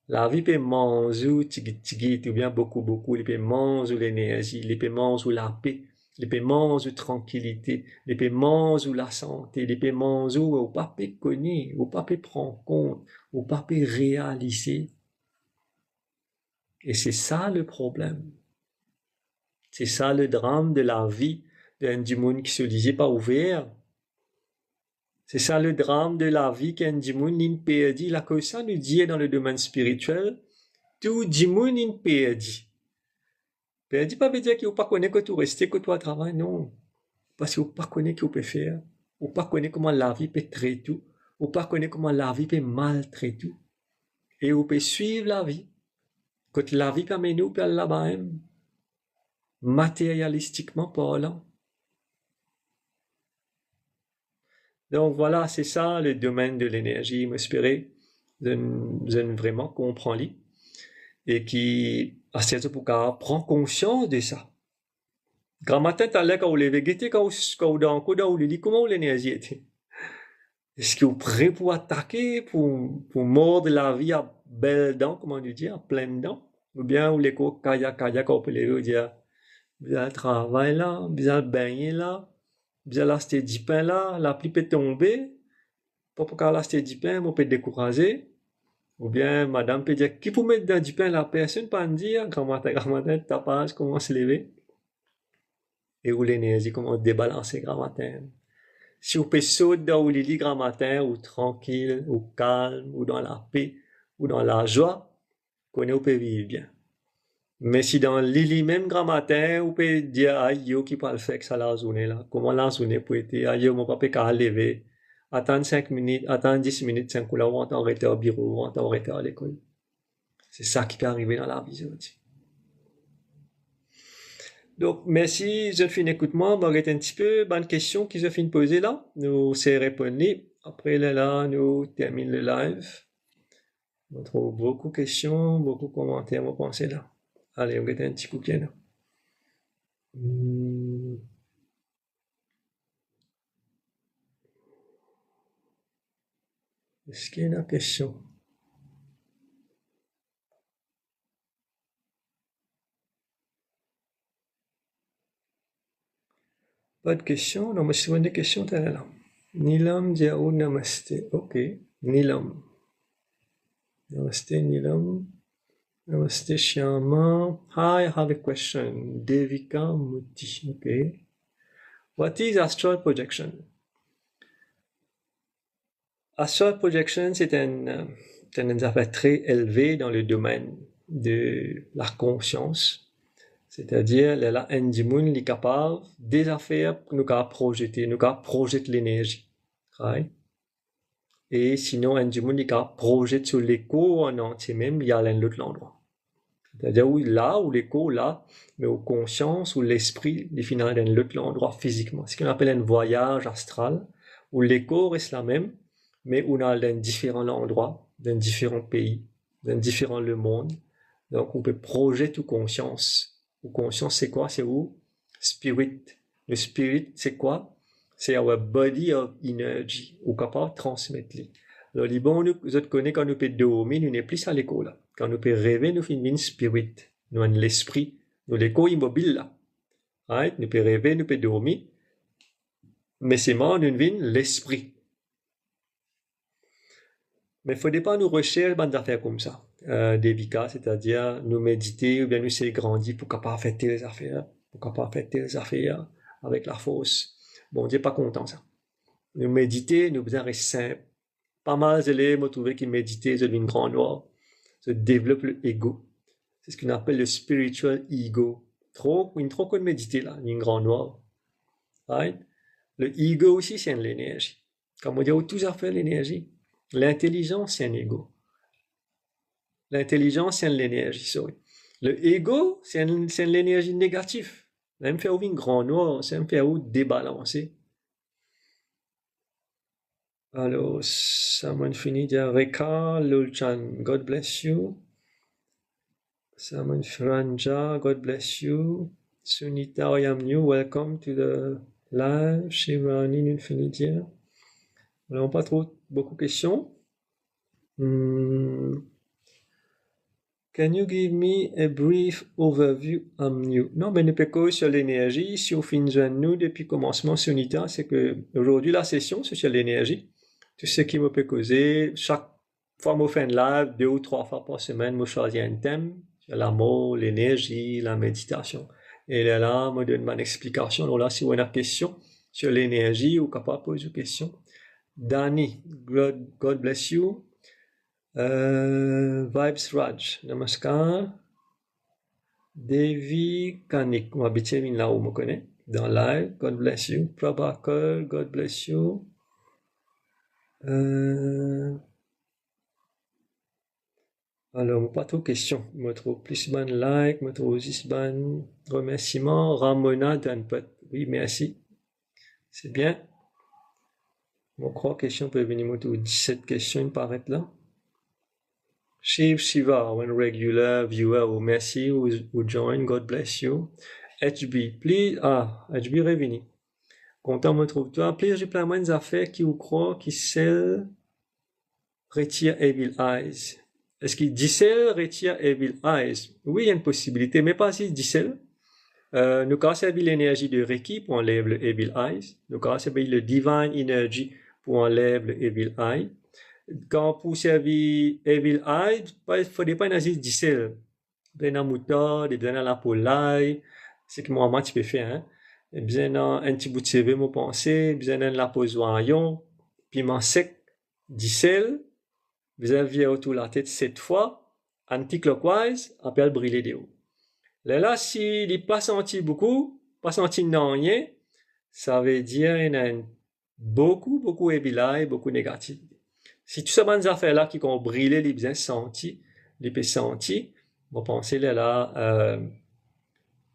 Speaker 1: La vie peut manger tigit ou bien beaucoup, il peut manger l'énergie, il peut manger la paix, il peut manger tranquillité, il peut manger la santé, il peut manger ou pas peut connaître, ou pas peut prendre compte, ou pas peut réaliser. Et c'est ça le problème. C'est ça le drame de la vie d'un du monde qui se disait pas ouvert. C'est ça le drame de la vie qu'un dimoun n'a perdu. La que ça nous dit dans le domaine spirituel, tout dimoun n'a perdu. Perdu pas veut dire qu'il ne pas connaît que tu restes, que toi travailles, non. Parce qu'il ne pas connaît qu'il peut faire. Ou pas connaît comment la vie peut traiter tout. Ou pas connaît comment la vie peut maltraiter tout. Et on peut suivre la vie. Quand la vie peut mener nous là-bas, matérialistiquement parlant. Donc voilà, c'est ça le domaine de l'énergie, m'espérer, je vraiment comprends et qui, à ce moment prend conscience de ça. Grand matin, t'as l'air quand vous levez, quand vous dit comment l'énergie était. Est-ce que vous êtes prêt pour attaquer, pour mordre la vie à belles dents, comment on dit, à pleines dents? Ou bien, vous les kaya, quand vous pouvez dire, vous allez travailler là, vous allez baigner là, vous allez acheter du pain là, la pluie peut tomber, pour acheter du pain, vous pouvez décourager. Ou bien, madame peut dire, qui peut mettre dans du pain la personne, pas dire, grand matin, tapage, comment se lever. Et où l'énergie, comment débalancer grand matin. Si vous pouvez sauter dans où lit grand matin, ou tranquille, ou calme, ou dans la paix, ou dans la joie, vous pouvez vivre bien. Mais si dans l'île même grand matin, vous pouvez dire, aïe, yo, qui peut le faire que ça la journée là. Comment la journée peut être, aïe, yo, mon papa peut lever. attendre 5 minutes, attendre 10 minutes, 5 coups là, ou en retard au bureau, ou en retard à l'école. C'est ça qui peut arriver dans la vie aujourd'hui. Donc, merci, je finis écoute-moi, m'arrête un petit peu, bonne question qui se finit poser là. Nous, c'est répondre. Après, là, nous terminons le live. On trouve beaucoup de questions, beaucoup de commentaires, vous pensez là. Allez, on va un petit coup de là. Est-ce qu'il y a une question? Pas de question? Non, mais si vous avez des questions, t'es là. Nilam Diao Namaste. Ok. Nilam. Namaste, Nilam. Namaste, Shyama. Hi, I have a question. Devika Muti. Okay. What is astral projection? Astral projection, c'est une affaire très élevée dans le domaine de la conscience. C'est-à-dire, là, Ndimoun est capable des affaires que nous avons projetées, nous avons projeté l'énergie. Right? Et sinon, Ndimoun est capable de projeter sur l'écho en entier même, il y a l'autre endroit. C'est-à-dire, oui, là, où l'écho, là, mais aux consciences, où l'esprit, il finit dans l'autre endroit physiquement. Ce qu'on appelle un voyage astral, où l'écho reste la même, mais on a dans différents endroits, dans différents pays, dans différents le monde. Donc, on peut projeter toute conscience. Ou conscience, c'est quoi? C'est où? Spirit. Le spirit, c'est quoi? C'est our body of energy. On est capable de transmettre. Alors, les bons, nous connaissons quand nous peut dormir, nous n'est plus à l'écho là. Quand nous peut rêver, nous finissons spirit. Nous avons l'esprit. Nous l'écho immobile là. Right? Nous peut rêver, nous peut dormir. Mais c'est moi, nous vient l'esprit. Mais il ne faudrait pas nous rechercher des affaires comme ça. Des vicas, c'est-à-dire nous méditer ou bien nous essayer de grandir pour capable faire telles affaires, pour capable faire telles affaires avec la force. Bon, Dieu n'est pas content ça. Nous méditer, nous besoin rester simple. Pas mal d'élèves m'ont trouvé qu'ils méditaient, ils deviennent grand noir. Se développe le ego. C'est ce qu'on appelle le spiritual ego. Une trop qu'on méditer là, une grand noir. Right? Le ego aussi, c'est l'énergie. Comme on dit, tout à fait l'énergie. L'intelligence, c'est un ego. L'intelligence, c'est l'énergie, sorry. Le ego, c'est l'énergie négative. Même faire une grand noir, c'est un faire débalancer. Alors, ça m'a fini de dire Reka Lulchan, God bless you. Saman Franja, God bless you. Sunita Oyamnu, welcome to the live. Shivani Nunfinidia. On n'a pas trop beaucoup de questions. Can you give me a brief overview on you? Non, mais ne peut que sur l'énergie. Si on finit de nous depuis le commencement Sunita, c'est que aujourd'hui la session c'est sur l'énergie. Tout ce qui me peut causer, chaque fois que je fais un live, 2 ou 3 fois par semaine, je choisis un thème. L'amour, l'énergie, la méditation. Et là, je donne mon explication. Alors là, si vous avez une question sur l'énergie, vous capable de poser une question. Dani, God bless you. Vibes Raj, namaskar. Devi Kanik, on habite là où je me connais, dans live, God bless you. Prabhakar, God bless you. Alors, pas trop de questions. Je me trouve plus ban like, je me trouve aussi ban remerciement. Ramona Danpot. Oui, merci. C'est bien. Je crois que question peut venir me trouver 17 questions, il paraît là. Shiv Shiva, one regular viewer, merci, who join, God bless you. HB, please, HB revenu. Content me trouve toi. Please reply des affaires qui vous croient qui celle retire Evil Eyes. Est-ce qu'il dit celle retire Evil Eyes? Oui, il y a une possibilité, mais pas si dit celle. Nous avons servi l'énergie de Reiki pour enlever le Evil Eyes. Nous avons servi le Divine Energy pour enlever le Evil Eye. Quand pour servir Evil Eye, il ne faudrait pas agir dit celle. Bien dans moutarde, bien dans la polaille, c'est que moi, tu peux faire, hein. Bien dans un petit bout de CV, mon pensée, bien dans la pose oignon, piment sec, dit celle. Vous avez autour de la tête 7 fois, anti-clockwise, appelle brûler des hauts. Là, s'il n'est pas senti beaucoup, pas senti non rien, ça veut dire qu'il y a une beaucoup et beaucoup négatif. Si tout ça, ces affaires-là qui ont brûlé, les bien sentis, les peut sentir, moi penser là,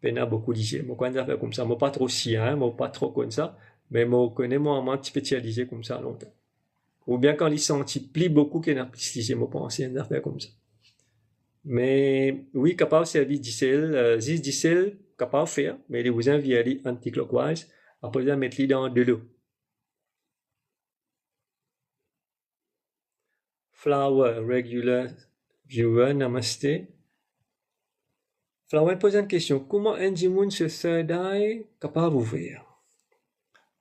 Speaker 1: peine beaucoup d'idées. Moi, quand des affaires comme ça, moi pas trop sien, moi pas trop comme ça, mais moi connais moi un petit spécialisé comme ça longtemps. Ou bien quand les sentis plient beaucoup qu'il y a plus d'idées, moi penser des affaires comme ça. Mais oui, capable de servir d'icelle, 10 d'icelle, capable de faire, mais les vous envier anti-clockwise, après de mettre les dans de l'eau. Flower, regular viewer, namaste. Flower pose une question. Comment un dimoun se third eye capable d'ouvrir?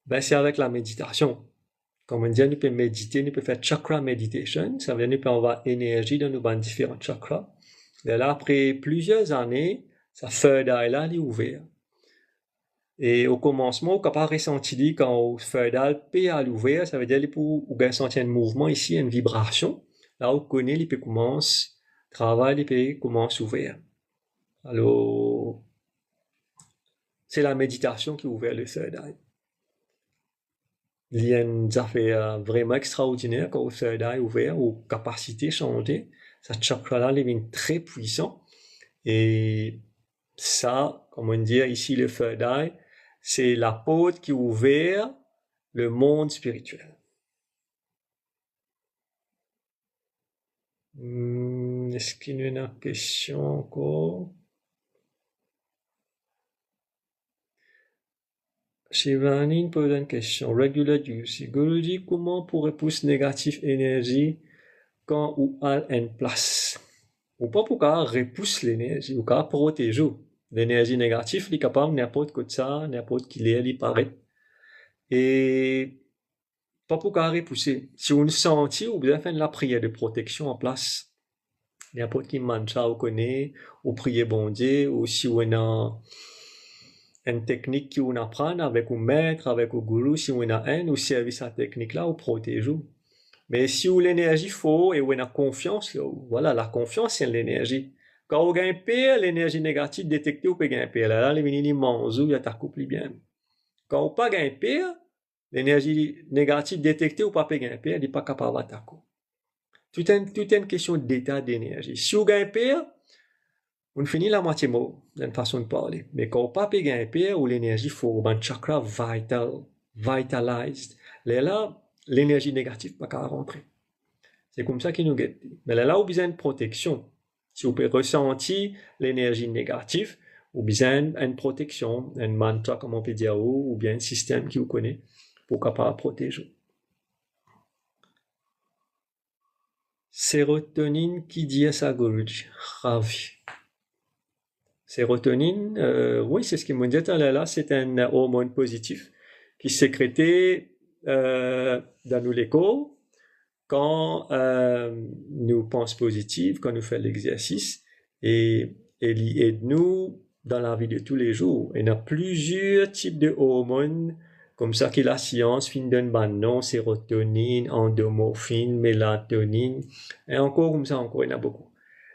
Speaker 1: Ben, c'est avec la méditation. Comme on dit, nous peut méditer, nous peut faire chakra meditation. Ça veut dire nous peut avoir énergie dans nos différents chakras. Et là, après plusieurs années, ça third eye là, il est ouvert. Et au commencement, on peut pas ressentir quand au third eye peut à l'ouvert, ça veut dire pour ou bien sentir un mouvement ici, une vibration. Là, on connaît, il peut commencer travail, il peut commencer ouvert. Alors, c'est la méditation qui ouvre le third eye. Il y a une affaire vraiment extraordinaire quand le third eye ouvert, aux capacités changées. Ce chakra-là devient très puissant. Et ça, comme on dit ici, le third eye, c'est la porte qui ouvre le monde spirituel. Est-ce qu'il y a une question encore? Shivani pose une question. Regular use. Guruji, comment pour repousser négative énergie quand ou a en place? Ou pas pour qu'elle repousse l'énergie, ou qu'elle protège l'énergie négative, elle est capable n'importe quoi de ça, n'importe qui l'est, il paraît. Et pas pour qu'elle repousse. Si on sentit, ou bien faire la prière de protection en place, n'importe qui mantra ou connaît, ou prier bon Dieu, ou si on a une technique qui on apprend avec un maître, avec un gourou, si on a un, ou servir cette technique-là, ou protège. Mais si on l'énergie faux et on a confiance, voilà, la confiance c'est l'énergie. Quand on gagne pire, l'énergie négative détectée, on peut gagner pire. Là, les mini manzou, il y a ta couple bien. Quand on pas gagne pire, l'énergie négative détectée, on pas gagner pire, il n'est pas capable d'attaquer. Tout est une question d'état d'énergie. Si on gagne pire, on finit la moitié mot, d'une façon de parler. Mais quand on pas gagner pire, ou l'énergie faut un chakra vitalized. Là, l'énergie négative pas qu'à rentrer. C'est comme ça qu'il nous guette. Mais là, on a besoin de protection. Si on peut ressentir l'énergie négative, on a besoin d'une protection, un mantra, comme on peut dire, ou bien un système qui vous connaît pour capable protéger. Sérotonine, qui dit à ça, Guruji? Ravi. Sérotonine, oui, c'est ce qu'il m'a dit là, c'est un hormone positif qui est sécrété dans nos corps quand nous pensons positif, quand nous faisons l'exercice, et il aide nous dans la vie de tous les jours. Il y a plusieurs types de hormones, comme ça que la science fin donne ban nom, sérotonine, endorphine, mélatonine, et encore comme ça, encore, il y en a beaucoup.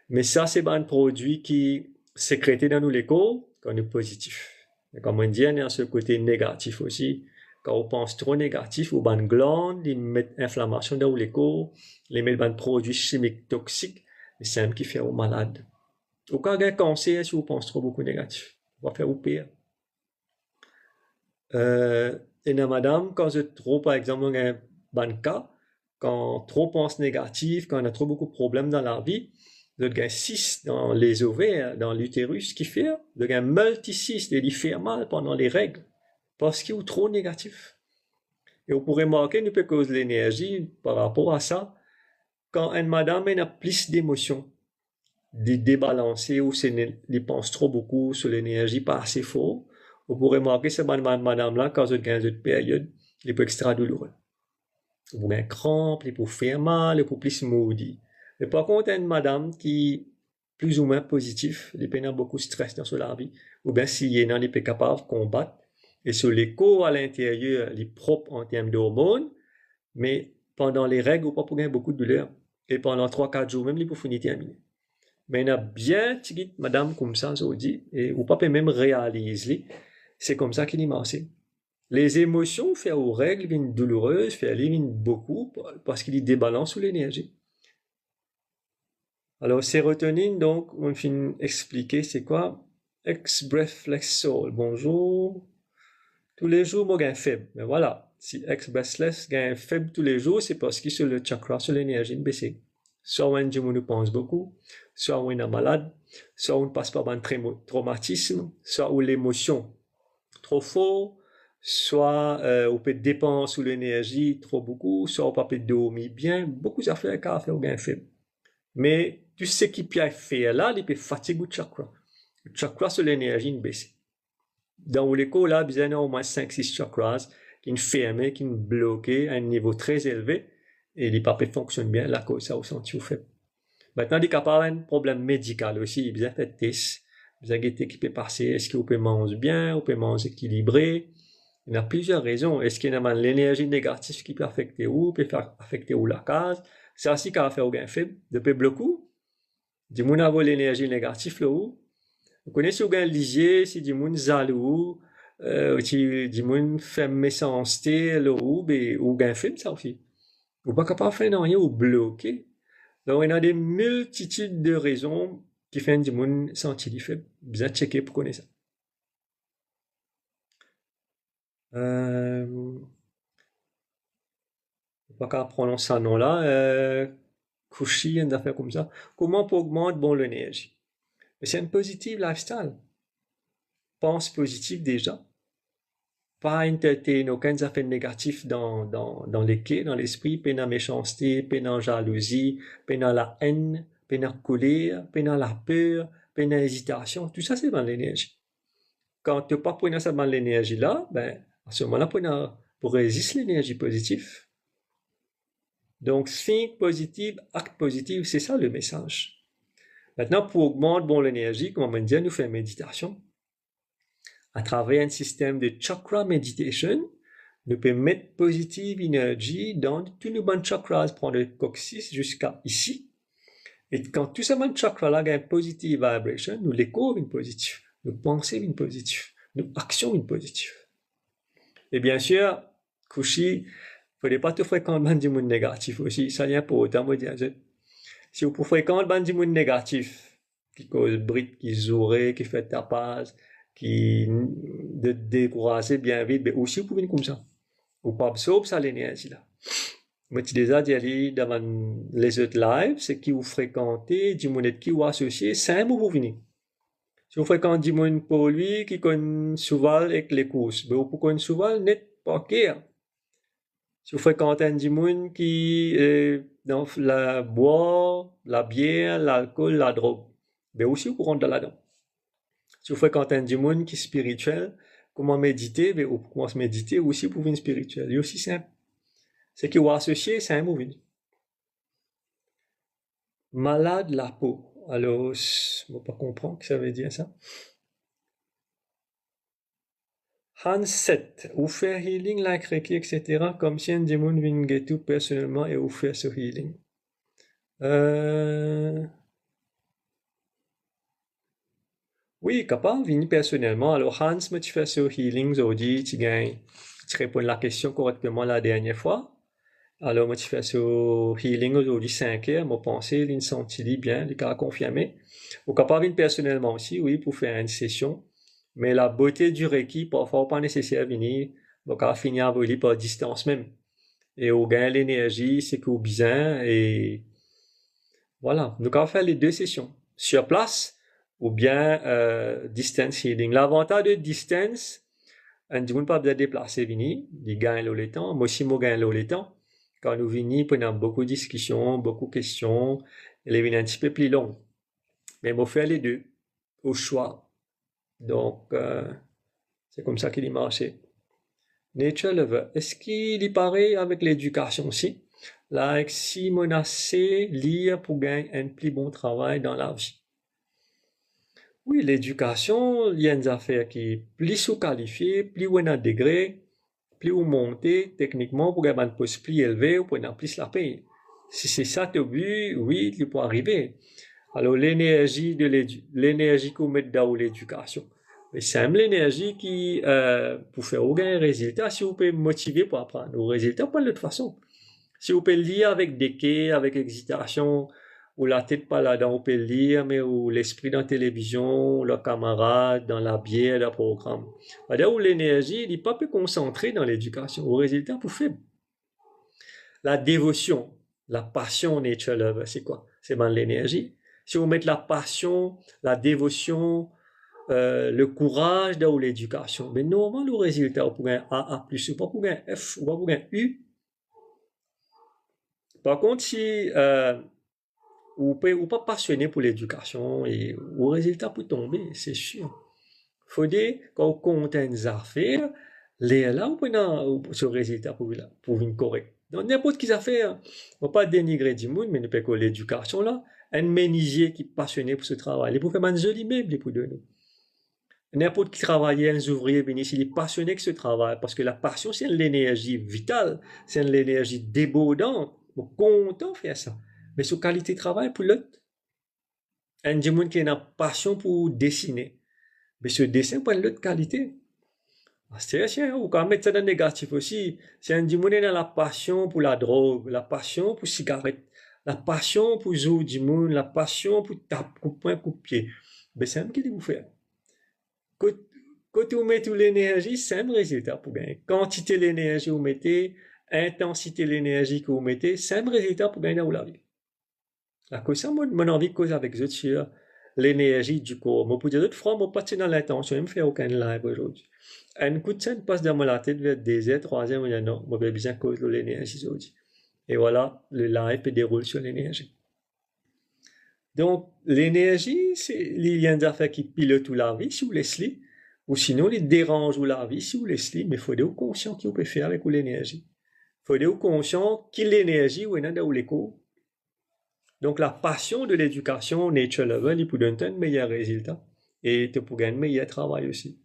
Speaker 1: Mais ça, c'est un produit qui sécrété dans nos corps quand nous sommes positifs. Et comme on dit, il y a ce côté négatif aussi. Quand on pense trop négatif, ou ban glande, ils mettent inflammation dans les corps, ils mettent ban produits chimiques toxiques, et c'est un qui fait aux malades. Au cas d'un cancer, si vous pensez trop beaucoup négatif, on va faire au pire. Et dans madame, quand je trop, par exemple, dans un ban cas, quand trop pense négatif, quand on a trop beaucoup de problèmes dans la vie, de gain 6 dans les ovaires, dans l'utérus, qui fait, de gain multicyste, et il fait mal pendant les règles, parce qu'il est trop négatif. Et on pourrait remarquer, nous peut causer l'énergie par rapport à ça, quand une madame a plus d'émotions, débalancées, ou elle pense trop beaucoup sur l'énergie pas assez fort, on pourrait remarquer cette madame-là, quand elle gagne une période, elle peut être extra douloureux. Elle peut avoir crampe, elle peut faire mal, elle peut plus moody. Mais par contre, une madame qui est plus ou moins positive, elle peut avoir beaucoup de stress dans sa vie, ou bien si elle est capable de combattre, et sur les corps à l'intérieur, elle est propre en termes d'hormones, mais pendant les règles, on peut avoir beaucoup de douleur. Et pendant 3-4 jours, même, il peut finir terminer. Mais il y a bien petite madame comme ça, je dis, et on peut même réaliser, c'est comme ça qu'il est marché. Les émotions, faire aux règles, viennent douloureuses, faire les viennent beaucoup, parce qu'il y débalance sous l'énergie. Alors, sérotonine, donc, on finit expliquer c'est quoi? Ex-breath flex soul. Bonjour. Tous les jours, moi, j'ai un faible. Mais voilà. Si ex-breathless gagne un faible tous les jours, c'est parce que sur le chakra, sur l'énergie, baissé. Soit on nous pense beaucoup, soit on est malade, soit on passe par un traumatisme, soit on l'émotion trop fort, soit on peut dépenser sous l'énergie trop beaucoup, soit on peut dormir bien. Beaucoup d'affaires à faire au gain faible. Mais tout ce qui peut faire là, il peut fatiguer le chakra. Le chakra sur l'énergie baisse. Dans l'écho, là, il y a au moins 5-6 chakras qui sont fermés, qui sont bloqués à un niveau très élevé et les papiers fonctionnent bien, la cause ça au senti fait. Maintenant, il y a un problème médical aussi, il y a fait test, il y a des qui peut passer, est-ce qu'on peut manger bien, on peut manger équilibré. Il y a plusieurs raisons. Est-ce qu'il y a l'énergie négative qui peut affecter où, peut faire affecter où la case. C'est aussi qu'on a fait au gain faible. Depuis beaucoup, du monde a l'énergie négative là où. Vous connaissez au gain lisier, si du monde zalou, si du monde fait méchanceté là où, ben, au gain faible ça aussi. Ou pas capable de faire rien ou bloqué. Donc, il y a des multitudes de raisons qui font du monde sentir faible. Vous avez checké pour connaître ça. Pas qu'à prononcer ce nom-là, Kushi, une affaire comme ça. Comment on peut augmenter bon l'énergie? C'est un positive lifestyle. Pense positif déjà. Pas entertain aucun affaire négatif dans l'esprit, pas dans méchanceté, pas dans jalousie, pas dans la haine, pas dans la colère, pas dans la peur, pas dans l'hésitation. Tout ça, c'est dans l'énergie. Quand tu n'as pas pris ça dans l'énergie là, ben, à ce moment-là, pour résister l'énergie positive. Donc, think positive, act positive, c'est ça le message. Maintenant, pour augmenter bon l'énergie, comme on dit, nous faisons méditation. À travers un système de chakra meditation, nous pouvons mettre positive énergie dans tous nos bons chakras, prendre le coccyx jusqu'à ici. Et quand tout ce bon chakra-là a une positive vibration, nous l'écho une positive, nous pensons une positive, nous actions une positive. Et bien sûr, Kushi, il ne faut pas tout fréquenter du monde négatif aussi. Ça vient pour autant me dire. Si vous fréquentez du monde négatif, qui cause bride, qui zouré, qui fait tapage, qui décourager bien vite, mais aussi vous pouvez comme ça. Vous pas absorber ça l'énergie là. Moi, tu déjà dit dans les autres lives, c'est qui vous fréquentez, du monde qui vous associez, c'est un vous venez. Si vous fréquentez du monde pour lui, qui connaît souvent avec les courses, mais vous connaissez souvent net pas clair. Si vous fréquentez du monde qui dans la boire, la bière, l'alcool, la drogue, mais aussi vous rentrez là-dedans. Si vous fréquentez du monde qui est spirituel, comment méditer, mais vous commencez à méditer aussi pour une spirituelle. C'est aussi simple. C'est qui vous associé, c'est un mouvement. Malade la peau. Alors, je ne vais pas comprendre ce que ça veut dire ça. Handset, ou faire healing like Reiki, etc. Comme si un démon vient tout personnellement et ou faire ce healing. Oui, capable, venir personnellement. Alors, Hans, mais tu fais ce healing aujourd'hui, tu gagnes, tu réponds à la question correctement la dernière fois. Alors, moi, tu fais ce healing aujourd'hui 5 heures, moi, pensée, il senti bien, il a confirmé. Ou capable, venir personnellement aussi, oui, pour faire une session. Mais la beauté du Reiki, parfois, pas nécessaire de venir, donc, à finir à voler par distance même. Et au gain l'énergie, c'est qu'au besoin, et voilà. Donc, on va faire les 2 sessions. Sur place, ou bien distance healing. L'avantage de distance, on ne peut pas se déplacer, il gagne le temps, moi aussi, moi gagne le temps. Quand nous venons, pendant beaucoup de discussions, beaucoup de questions, elle est un petit peu plus long. Mais on fait les 2, au choix. Donc, c'est comme ça qu'il est marché. Nature Lover, est-ce qu'il est pareil avec l'éducation aussi? Like, si on a assez lire pour gagner un plus bon travail dans la vie. Oui, l'éducation, il y a une affaire qui est plus sous-qualifiée, plus on a degré, plus on monte techniquement pour gagner un poste plus élevé ou pour gagner plus la paye. Si c'est ça ton but, oui, tu peux arriver. Alors, l'énergie qu'on met dans l'éducation. Et c'est l'énergie qui, pour faire aucun résultat, si vous pouvez motiver pour apprendre au résultat, pas de l'autre façon. Si vous pouvez le lire avec déquet, avec excitation, ou la tête pas là-dedans, vous pouvez le lire, mais ou l'esprit dans la télévision, le camarade, dans la bière, le programme. C'est-à-dire où l'énergie, il n'est pas plus concentré dans l'éducation. Au résultat, vous faites la dévotion, la passion nature love, c'est quoi? C'est dans l'énergie. Si vous mettez la passion, la dévotion, le courage dans l'éducation, mais normalement, le résultat, vous pouvez un A+, ou pas pour un F, ou pas pour un U. Par contre, si vous n'êtes pas passionné pour l'éducation, et au résultat, pour tomber, c'est sûr. Il faut dire, quand vous comptez des affaires, là, vous prenez ce résultat pour une correcte. Dans n'importe quelle affaire, on ne va pas dénigrer du monde, mais nous peut l'éducation là, un menuisier qui est passionné pour ce travail, il peut faire un joli meuble pour nous. N'importe qui travaille, un ouvrier, il est passionné que ce travail, parce que la passion, c'est l'énergie vitale, c'est l'énergie débordante, on est content de faire ça. Mais sur qualité de travail pour l'autre, un monde qui a une passion pour dessiner, mais ce dessin pas de l'autre qualité. C'est ou quand mettre ça dans le négatif aussi. C'est un monde qui a la passion pour la drogue, la passion pour la cigarette, la passion pour jouer du monde, la passion pour taper, coup de poing, coup de pied. Mais c'est un qui dit vous faire. Quand vous mettez l'énergie, c'est un résultat pour gagner. Quantité de l'énergie que vous mettez, intensité de l'énergie que vous mettez, c'est un résultat pour gagner dans la vie. La cause ça, mon envie de cause avec eux sur l'énergie du corps. Moi, pour dire d'autres fois, moi, pas dans l'intention, je ne fais aucun live aujourd'hui. Un coup de scène passe dans ma tête vers 2h, 3h, je dis non, moi, j'ai besoin de cause de l'énergie aujourd'hui. Et voilà, le live se déroule sur l'énergie. Donc, l'énergie, c'est les liens d'affaires qui pilotent la vie, si vous laissez, ou sinon, les dérangent la vie, si vous laissez, mais il faut être conscient qui vous peut faire avec l'énergie. Il faut être conscient qui l'énergie ou est dans l'écho. Donc, la passion de l'éducation, nature level, il peut donner un meilleur résultat et tu peux gagner un meilleur travail aussi.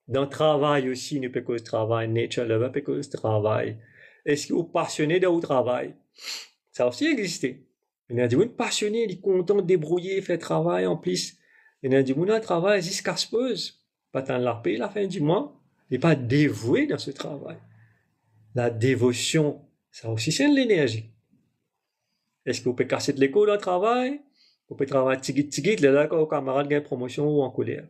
Speaker 1: Dans le travail aussi, nous peut cause travail, nature level peut cause travail. Est-ce que vous êtes passionné de votre travail? Ça a aussi existé. Il y a des gens passionnés, ils sont contents de débrouiller, faire travail en plus. Il y a des gens qui travaillent jusqu'à se poser. Pas tant la paix la fin du mois. Il n'est pas dévoué dans ce travail. La dévotion, ça aussi c'est de l'énergie. Est-ce que vous pouvez casser de l'école au travail? Vous pouvez travailler tigit, là, quand vos camarades gagnent promotion ou en colère.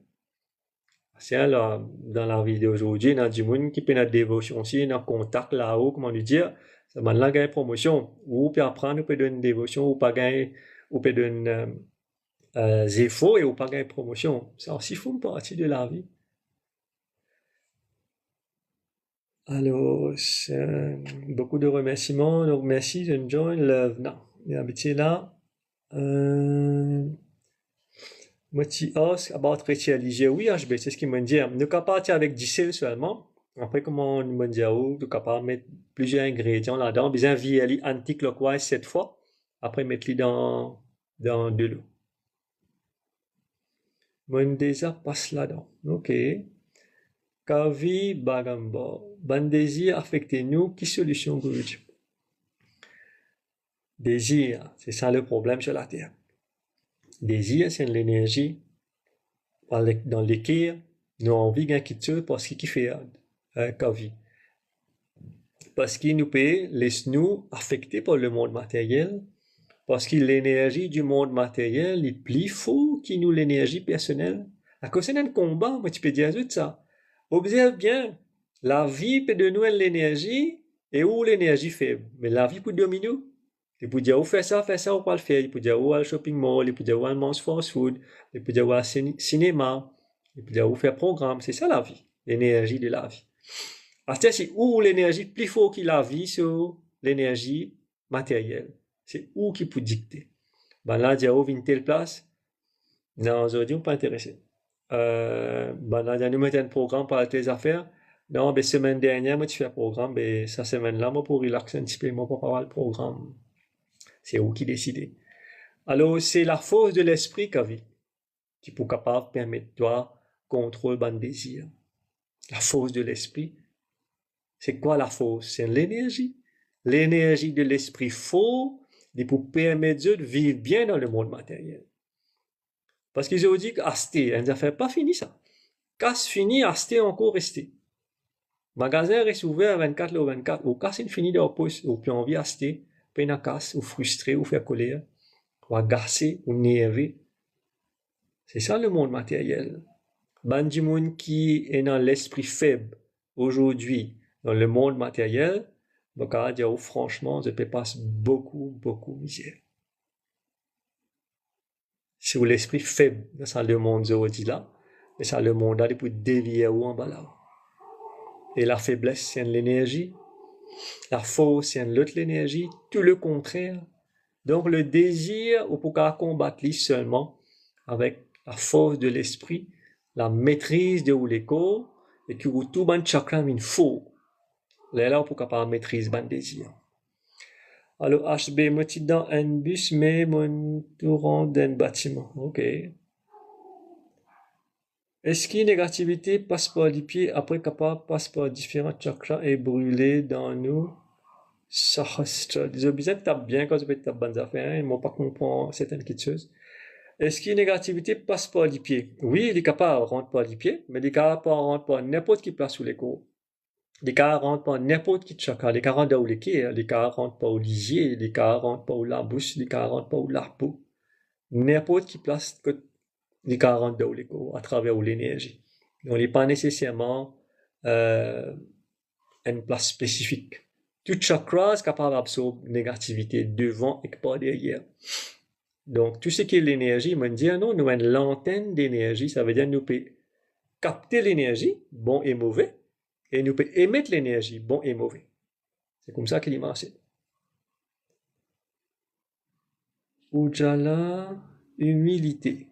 Speaker 1: C'est là, dans la vie d'aujourd'hui, il y a des gens qui peuvent la dévotion aussi, dans contact là-haut, comment lui dire, ça m'a là gagné promotion. Ou peut apprendre, ou peut donner une dévotion, ou pas gagner, ou peut donner efforts et ou pas gagner promotion. Ça aussi fait une partie de la vie. Alors, beaucoup de remerciements. Donc, merci de join love. Non, il est habitué là. Moi, tu ask about réaliser. Oui, HB, c'est ce qu'ils m'ont dit. Nous sommes partis avec 10 sels seulement. Après, comment on m'a dit, nous sommes capables de mettre plusieurs ingrédients là-dedans. Bien, virer anti-clockwise 7 fois. Après, mettre-les dans de l'eau. Mon désir passe là-dedans. OK. Kavi Bagamba. Ban désir affectez-nous. Qui solution que vous Désir, c'est ça le problème sur la Terre. Désir, c'est l'énergie dans laquelle nous avons envie de quitter parce qu'il fait Kavi. Parce qu'il nous peut laisser nous affecter par le monde matériel. Parce que l'énergie du monde matériel est plus fort que nous l'énergie personnelle. À cause d'un combat, moi tu peux dire tout ça. Observe bien, la vie peut donner l'énergie et où l'énergie faible. Mais la vie peut dominer. Il peut dire, ou faire ça, ou pas le faire. Il peut dire, ou aller shopping mall, il peut dire, ou aller manger fast food, il peut dire, ou aller cinéma, il peut dire, ou faire programme. C'est ça la vie, l'énergie de la vie. C'est où l'énergie plus fort que la vie sur l'énergie matérielle. C'est où qui peut dicter. Ben là, dire, où une telle place? Non, aujourd'hui, on n'est pas intéressé. Ben là, nous mettons un programme pour tes affaires. Non, ben, semaine dernière, moi, tu fais un programme, ben, cette semaine-là, moi, pour relaxer un petit peu, moi, pour avoir le programme. C'est où qui décide. Alors, c'est la force de l'esprit qui peut capable permettre toi contrôle ban désir. La force de l'esprit. C'est quoi la force? C'est l'énergie. L'énergie de l'esprit fort pour permettre de vivre bien dans le monde matériel. Parce qu'ils ont dit qu'acheter, ils n'ont fait pas fini ça. Casse fini, acheter encore resté. Magasin reste ouvert 24 le 24. Ou casse fini de repos, ou plus envie d'acheter, puis une casse, ou frustré, ou faire colère, ou agacé, ou nervé. C'est ça le monde matériel. Ben du monde qui est dans l'esprit faible aujourd'hui, dans le monde matériel, donc à dire oh, franchement, je peux passer beaucoup misère. C'est l'esprit faible dans le monde aujourd'hui là, mais ça le monde là depuis dévier ou en bas là. Et la faiblesse, c'est l'énergie. La force, c'est l'autre l'énergie. Tout le contraire. Donc le désir, ou pour combattre lui seulement avec la force de l'esprit, la maîtrise de où les corps, et que tout ban chakra min faux. Là, pour capable maîtriser ban désir. Alors HB, moi suis dans un bus, mais mon tourant d'un bâtiment. Ok. Est-ce que négativité passe par les pieds, après capable passe par différents chakras et brûler dans nous? Sahastra. Les obsédés tapent bien quand je vais taper bonnes affaires, ils m'ont pas compris certaines choses. Est-ce que négativité passe par les pieds? Oui, il est capable de rentrer par les pieds, mais il est capable de rentrer par n'importe qui place sous les corps. Il est capable de rentrer par n'importe qui chakra. Il est capable de rentrer par les il est capable de rentrer par l'hygiène, il est capable de rentrer par la bouche, il est capable de rentrer par la peau. N'importe qui place que les 40 dans les corps à travers l'énergie. Donc, il n'est pas nécessairement une place spécifique. Tout chakra est capable d'absorber négativité devant et pas derrière. Donc, tout ce qui est l'énergie, on dit non, nous avons une l'antenne d'énergie, ça veut dire que nous pouvons capter l'énergie, bon et mauvais, et nous pouvons émettre l'énergie, bon et mauvais. C'est comme ça qu'il est marché. Ujala, humilité.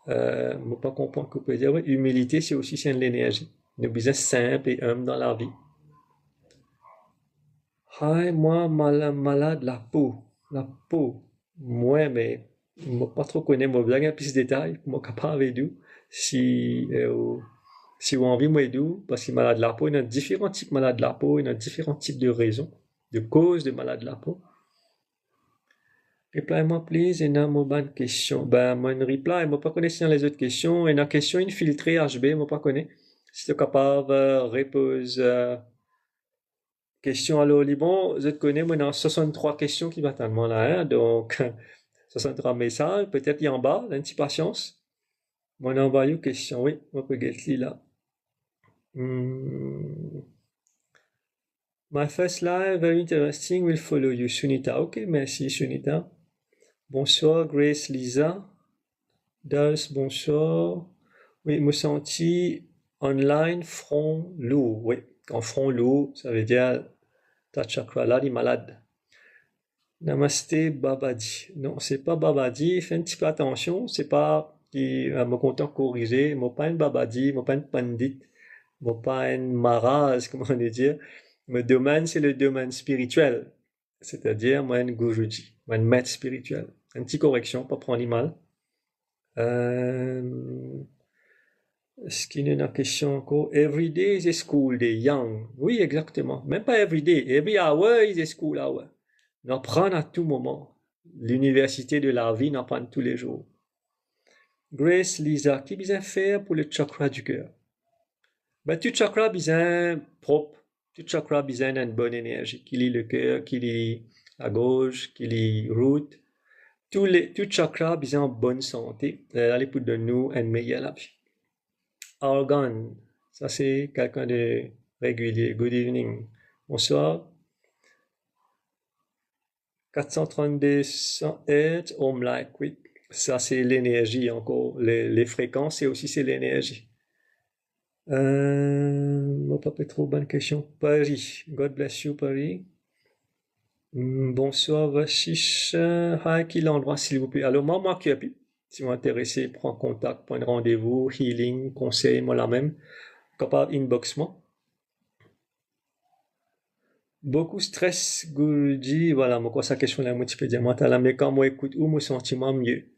Speaker 1: Je ne pas comprendre ce qu'on peut dire. Oui, humilité, c'est aussi de l'énergie. Nous besoin simple et humble dans la vie. Hi, moi, malade, la peau. La peau. Moi, mais je ne pas trop connaître, je vais plus de détails pour être capable de si vous avez envie moi d'où, parce que malade de la peau, il y a différents types de malades de la peau, il y a différents types de raisons, de causes de malades de la peau. Reply-moi, please, et n'a bonne question. Ben, mon reply, moi pas connaissant les autres questions, et la question infiltrée HB, moi pas connais. Si tu es capable de répondre question à l'eau Liban, je te connais, moi, dans 63 questions qui va tellement là, hein, donc 63 messages, peut-être il y a en bas, une petite patience. Moi, on envoie une question, oui, on peut get là. My first live, very interesting, will follow you, Sunita. Ok, merci, Sunita. Bonsoir, Grace, Lisa. Dals, bonsoir. Oui, me senti online, front lourd. Oui, en front lourd, ça veut dire ta chakra là, est malade. Namaste, Babadi. Non, c'est pas Babadi. Fais un petit peu attention. C'est pas qui me content corriger. Moi pas une Babadi, moi pas une pandit, moi pas une maraz, comment on dit. Mon domaine, c'est le domaine spirituel. C'est-à-dire, moi, un guruji, moi, un maître spirituel. Une petite correction, pas prendre mal. Est-ce qu'il y a une question encore? Every day is a school day, young. Oui, exactement. Même pas every day. Every hour is a school hour. On apprend à tout moment. L'université de la vie, on apprend tous les jours. Grace, Lisa, qui besoin faire pour le chakra du cœur? Ben, tout chakra besoin propre. Tout chakra besoin d'une bonne énergie. Qu'il ait le cœur, qu'il ait la gauche, qu'il ait route. Tout chakra besoin de bonne santé. Allez pour de nous une meilleure vie. Organ, ça c'est quelqu'un de régulier. Good evening. Bonsoir. 432 Hz, home like, oui. Ça c'est l'énergie encore. Les fréquences, c'est aussi c'est l'énergie. Pas trop bonne question. Paris. God bless you, Paris. Bonsoir, Vashish. Hi, quel endroit, s'il vous plaît? Alors, moi, qui appuie. Si vous êtes intéressé, prends contact, point de rendez-vous, healing, conseil, moi la même. Capable inbox moi. Beaucoup stress, Guruji. Voilà, moi, quoi, sa question là, moi, tu peux dire, moi, mais quand moi écoute, où me sentiment mieux?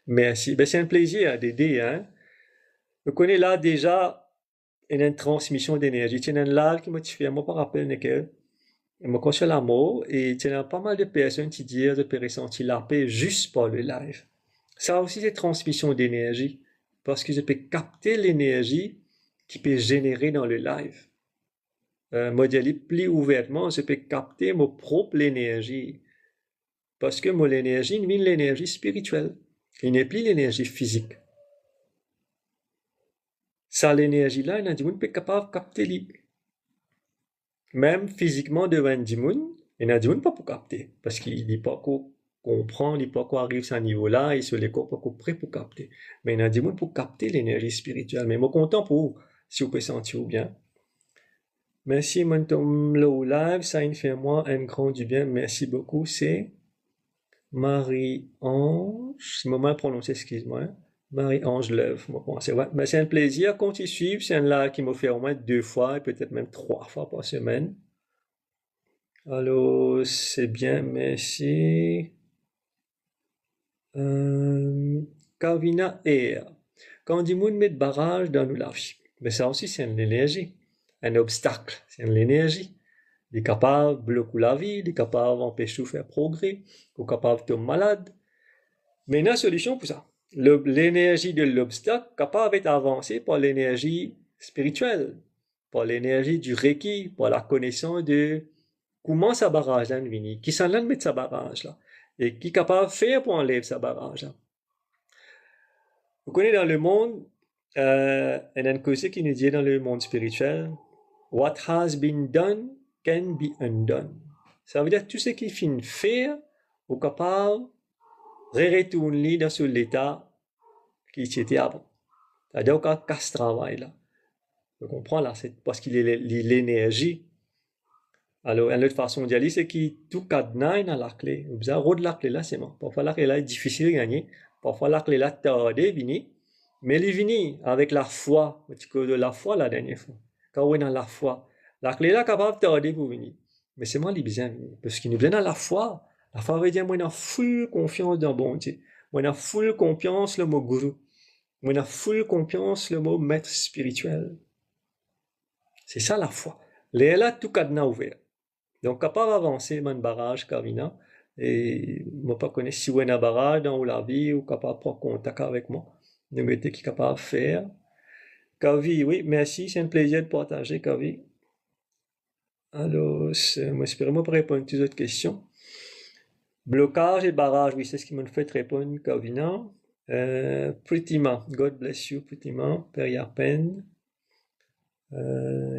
Speaker 1: Merci. Ben, c'est un plaisir d'aider, hein. Je connais là déjà une transmission d'énergie. Tu as là qui motive, moi, par rappel, que je me conscient l'amour et tu as pas mal de personnes qui disent de ressentir la paix juste par le live. Ça aussi, c'est transmission d'énergie. Parce que je peux capter l'énergie qui peut générer dans le live. Moi, je dis plus ouvertement, je peux capter mon propre énergie. Parce que mon énergie n'est l'énergie spirituelle. Il n'est plus l'énergie physique. Ça, l'énergie-là, il y a des gens qui sont capables de capter. Même physiquement devant des gens, il y a des gens qui ne peuvent pas capter. Parce qu'il n'est pas comprendre, il n'est pas arrive à ce niveau-là, il se les pas prêt pour capter. Mais il y a des gens pour capter l'énergie spirituelle. Mais moi, content pour vous, si vous pouvez sentir bien. Merci, mon tom le live, ça me fait moi un grand du bien. Merci beaucoup. C'est Marie-Ange. C'est moment prononcé, excuse-moi. Marie-Ange Lève, moi penser. Ouais, mais c'est un plaisir qu'on t'y suive. C'est un live qui m'a fait au moins 2 fois, et peut-être même 3 fois par semaine. Alors, c'est bien, merci. Calvina Air. Quand on dit moun met barrage dans la vie, mais ça aussi c'est une énergie, un obstacle, c'est une énergie. Il est capable de bloquer la vie, il est capable d'empêcher de faire progrès, il est capable de tomber malade. Mais il y a une solution pour ça. L'énergie de l'obstacle est capable d'être avancée par l'énergie spirituelle, par l'énergie du Reiki, par la connaissance de comment sa barrage là vient, qui s'en de mettre sa barrage là, et qui est capable de faire pour enlever sa barrage là. Vous connaissez dans le monde, il y a une chose qui nous dit dans le monde spirituel, what has been done can be undone. Ça veut dire tout ce qui finit faire, est capable de retourner dans l'état qui était avant. C'est-à-dire qu'on casse ce travail là. Vous comprenez là, c'est parce qu'il est l'énergie. Alors, une autre façon de dire, c'est que tout cadenas est dans la clé. Vous avez rôde la clé là, c'est bon. Parfois, la clé là est difficile à gagner. Parfois, la clé là tardée, vini. Mais il vient avec la foi. Tu connais de la foi la dernière fois. Quand on est dans la foi, la clé là est capable de tarder pour venir. Mais c'est moi qui besoin venir. Parce qu'il nous vient dans la foi. La foi veut dire, moi, j'ai full confiance dans bon Dieu. Moi, j'ai full confiance le mot guru. Moi, j'ai full confiance le mot maître spirituel. C'est ça la foi. Là, tout cadenas ouvert. Donc, capable d'avancer dans barrage, Carvina, et moi pas connais si vous êtes un barrage dans la vie ou capable de prendre contact avec moi. Nous mettez qui capable de faire. Kavi, oui, merci, c'est un plaisir de partager, Kavi. Alors, moi, espérons pour répondre à toutes les autres questions. Blocage et barrage, oui, c'est ce qui m'a fait répondre, Kavina. Pritima, God bless you, Pritima, Père Yarpen.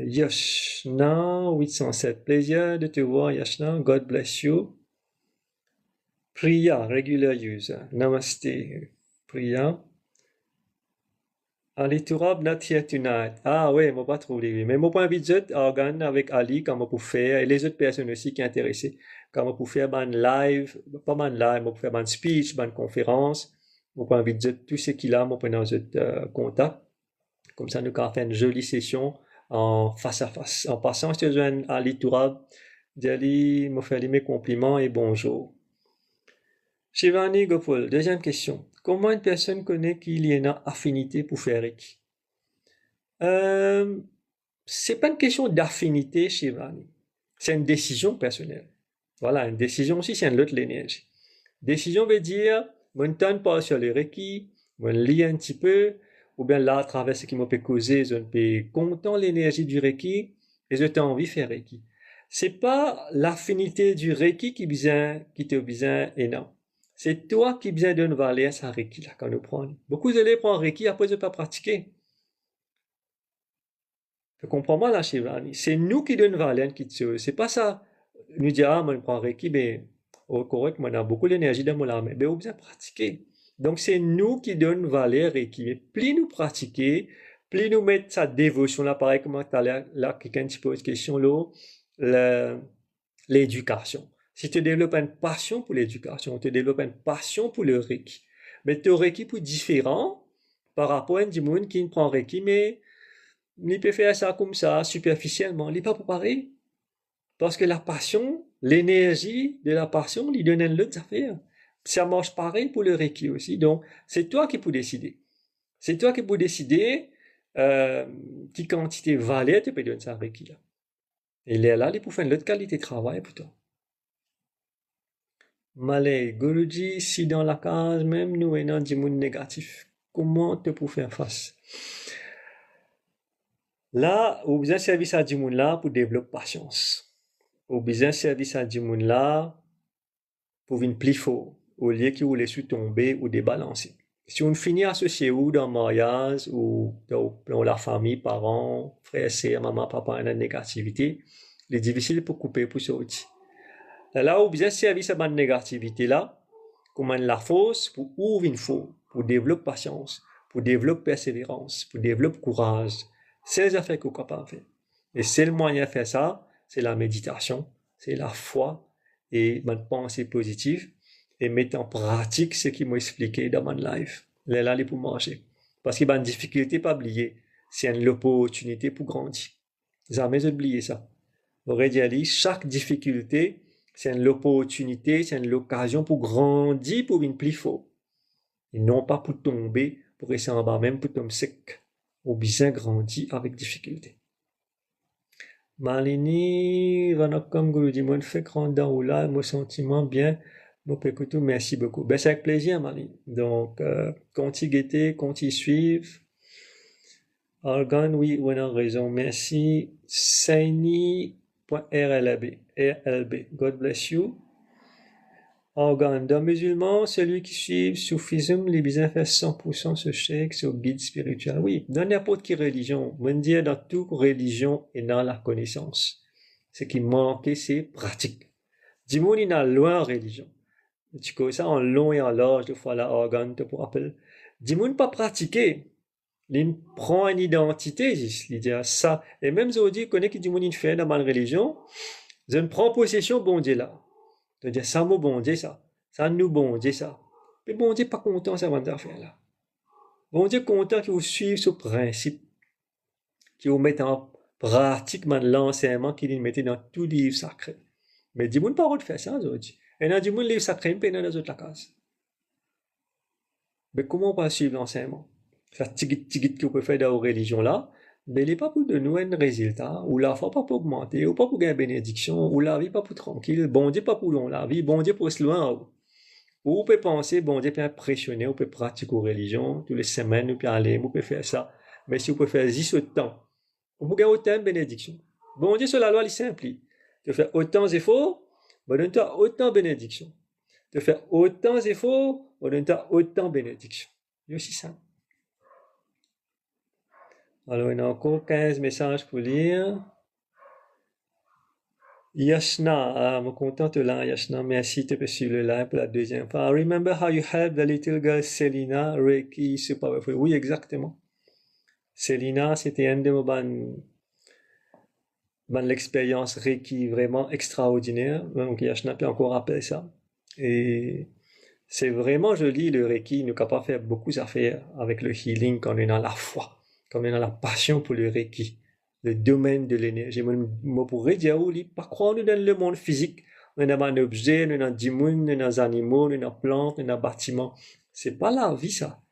Speaker 1: Yashna 807, plaisir de te voir, Yashna, God bless you. Priya, regular user, Namaste, Priya. Ali Tourab, not here tonight. Ah oui, moi pas trop lui. Mais moi pas envie de organe avec Ali, comment pour faire, et les autres personnes aussi qui sont intéressées, comment pour faire un live, pas un live, moi pour faire un speech, une conférence, moi pas envie de tout ce qu'il a, moi pendant notre contact. Comme ça, nous avons fait une jolie session en face à face. En passant, je te joins Ali Tourab, d'Ali, me faire mes compliments et bonjour. Shivani Gopal, deuxième question. Comment une personne connaît qu'il y a une affinité pour faire Reiki? C'est pas une question d'affinité, Shivani. C'est une décision personnelle. Voilà, une décision aussi, c'est une autre l'énergie. Décision veut dire, je ne tente pas sur le Reiki, je lis un petit peu, ou bien là, à travers ce qui m'a fait causer, je peux content l'énergie du Reiki, et je t'ai envie de faire Reiki. C'est pas l'affinité du Reiki qui te besoin et non. C'est toi qui besoin d'une valeur à sa Reiki, là, quand nous prenons. Beaucoup d'élèves prennent Reiki après de pas pratiquer. Tu comprends moi, là, Shivani? C'est nous qui donnons valeur qui te, c'est pas ça. Nous dire, ah, moi, je prends Reiki, mais, oh, correct, moi, on a beaucoup d'énergie dans mon âme. Mais, on besoin pratiquer. Donc, c'est nous qui donnons valeur Reiki. Mais plus nous pratiquer, plus nous mettre sa dévotion là, pareil, comme tu as là, quelqu'un qui pose question là, l'éducation. Si tu développes une passion pour l'éducation, tu développes une passion pour le Reiki. Mais tu Reiki pour différent par rapport à un monde qui ne prend Reiki, mais il peut faire ça comme ça, superficiellement. Il n'est pas préparé. Parce que la passion, l'énergie de la passion, lui donne une autre affaire. Ça marche pareil pour le Reiki aussi. Donc, c'est toi qui peux décider. C'est toi qui peux décider quelle quantité valeur tu peux donner ça à Reiki là. Et là, il peut faire une autre qualité de travail pour toi. Malay, Guruji, si dans la case même nous ayons du monde négatif, comment te pour faire face? Là, au besoin service à du monde là pour développer patience. Au besoin service à du monde là pour venir plus fort, au lieu qu'il vous laisse tomber ou débalancer. Si on finit associé ou dans le mariage ou dans la famille, parents, frères, sœurs, maman, papa, une négativité, c'est difficile pour couper pour sortir. Là où bien service à cette négativité là, comment la force pour ouvrir une fois, pour développer patience, pour développer persévérance, pour développer courage. C'est les affaires qu'on est capable de faire. Et c'est le moyen de faire ça, c'est la méditation, c'est la foi et ma pensée positive et mettre en pratique ce qui m'a expliqué dans mon life. Là, les pour manger. Parce qu'il y a une difficulté, pas oublier. C'est une opportunité pour grandir. Jamais oublier ça. Aurait dit, chaque difficulté, c'est une opportunité, c'est une occasion pour grandir, pour une plus fort. Et non pas pour tomber, pour rester en bas, même pour tomber sec. Ou bien grandir avec difficulté. Malini, Vanakam Guruji, moi, fait grand dans là, mon sentiment bien, mon pécoutou, merci beaucoup. Ben, c'est avec plaisir, Malini. Donc, continue guetter, continue suivre. Argan, oui, on a raison, merci. Saini.rlb, RLB, God bless you. Organe d'un musulman, celui qui suit soufisme, les besoins fait 100% ce chèque, ce guide spirituel. Oui, dans n'importe quelle religion, on dire dans toute religion et dans la connaissance. Ce qui manque, c'est pratique. Dis-moi, il y a loin religion. Tu connais ça en long et en large, de fois la organe te pour appeler. Dis-moi, pas pratiquer. Il prend une identité, il dit ça. Et même aujourd'hui, connaît qui dit mon fait dans ma religion, je ne prends possession bon Dieu là. De dire ça mot bon Dieu ça. Ça nous bon Dieu ça. Mais bon Dieu pas content ça va faire là. Bon Dieu content qu'il vous suive ce principe, qu'il vous mette en pratique l'enseignement qu'il mettait dans tout livre sacré. Mais dis-moi pas de faire ça aujourd'hui. Et dans dis-moi livre sacré, mais dans les autres la case. Mais comment on va suivre l'enseignement? Faire tigit que vous pouvez faire dans vos religions là, mais il n'est pas pour de nous un résultat, ou la foi pas pour augmenter, ou pas pour gagner bénédiction, ou la vie pas pour tranquille, bon Dieu pas pour long la vie, bon Dieu pour se loin. Ou vous pouvez penser, bon Dieu peut impressionner, vous pouvez pratiquer vos religions, toutes les semaines, vous pouvez aller, vous pouvez faire ça. Mais si vous pouvez faire 10 autant, vous pouvez gagner autant de bénédiction. Bon Dieu sur la loi, il est simple. De faire autant d'efforts, vous donne autant de bénédiction. De faire autant d'efforts, vous donne autant de bénédiction. C'est aussi simple. Alors, il y a encore 15 messages pour lire. Yashna, me contente là, Yashna, merci de suivre le live pour la deuxième fois. I remember how you helped the little girl Selina, Reiki, so powerful. Oui, exactement. Selina, c'était une de l'expérience Reiki vraiment extraordinaire. Donc, Yashna peut encore rappeler ça. Et c'est vraiment joli, le Reiki. Nous capable de faire beaucoup d'affaires avec le healing quand on est dans la foi. Comme on a la passion pour le Reiki, le domaine de l'énergie. Moi, pourrais dire, pas croire nous dans le monde physique. On a un objet, on a des gens, on a des animaux, on a des plantes, on a des bâtiments. C'est pas la vie, ça.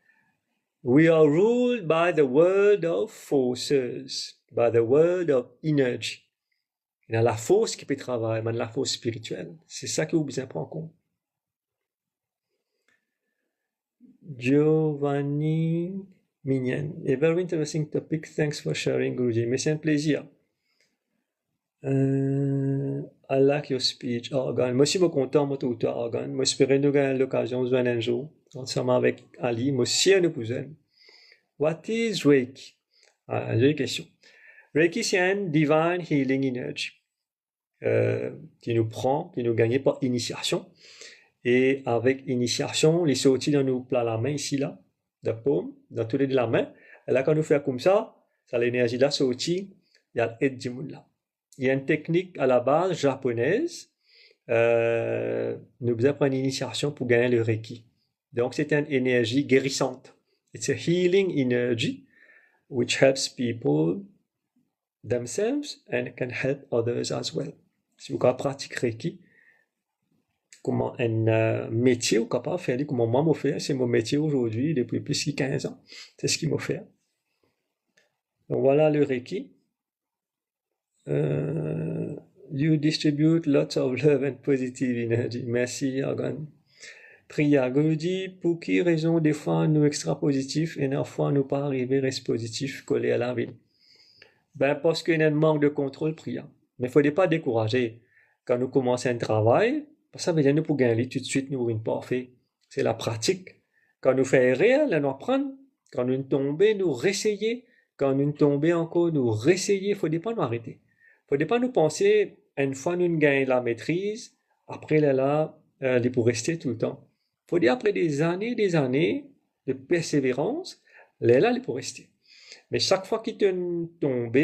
Speaker 1: We are ruled by the world of forces, by the world of energy. Il y a la force qui peut travailler, mais la force spirituelle. C'est ça que vous besoin prendre en compte. Giovanni Mignon. A very interesting topic. Thanks for sharing, Guruji. Mais c'est un plaisir. I like your speech, Organ. Moi aussi, je suis content, moi, tout Organ. Moi, j'espère nous gagner l'occasion de jouer un jour, ensemble avec Ali. Moi aussi, nous pouvons. What is Reiki? J'ai une question. Reiki, c'est un divine healing energy qui nous prend, qui nous gagne par initiation. Et avec initiation, les sorties dans nous plat la main ici, là, de paume, dans tous les deux la main. Et là, quand nous faisons comme ça l'énergie là sortie, il y a l'aide du monde là. Il y a une technique à la base japonaise. Nous avons une initiation pour gagner le Reiki. Donc, c'est une énergie guérissante. It's a healing energy which helps people themselves and can help others as well. Si vous pratiquez Reiki, comment un métier ou capable de faire, comment moi me faire, c'est mon métier aujourd'hui depuis plus de 15 ans. C'est ce qui m'a fait. Donc voilà le Reiki. You distribute lots of love and positive energy. Merci, Argan. Priya, Guruji, pour qui raison des fois nous extra positifs et des fois nous pas arriver reste positif collé à la vie? Ben, parce qu'il y a un manque de contrôle, Priya. Mais il ne faut pas décourager. Quand nous commençons un travail, ça veut dire que nous pouvons gagner tout de suite, nous une parfait. C'est la pratique. Quand nous faisons réel, nous apprenons. Quand nous tombons, nous réessayer. Quand nous tombons encore, nous réessayer. Il ne faut pas nous arrêter. Il ne faut pas nous penser, une fois nous gagnons la maîtrise, après là, il pour rester tout le temps. Il faut dire après des années de persévérance, là, il pour rester. Mais chaque fois qu'il te tombe,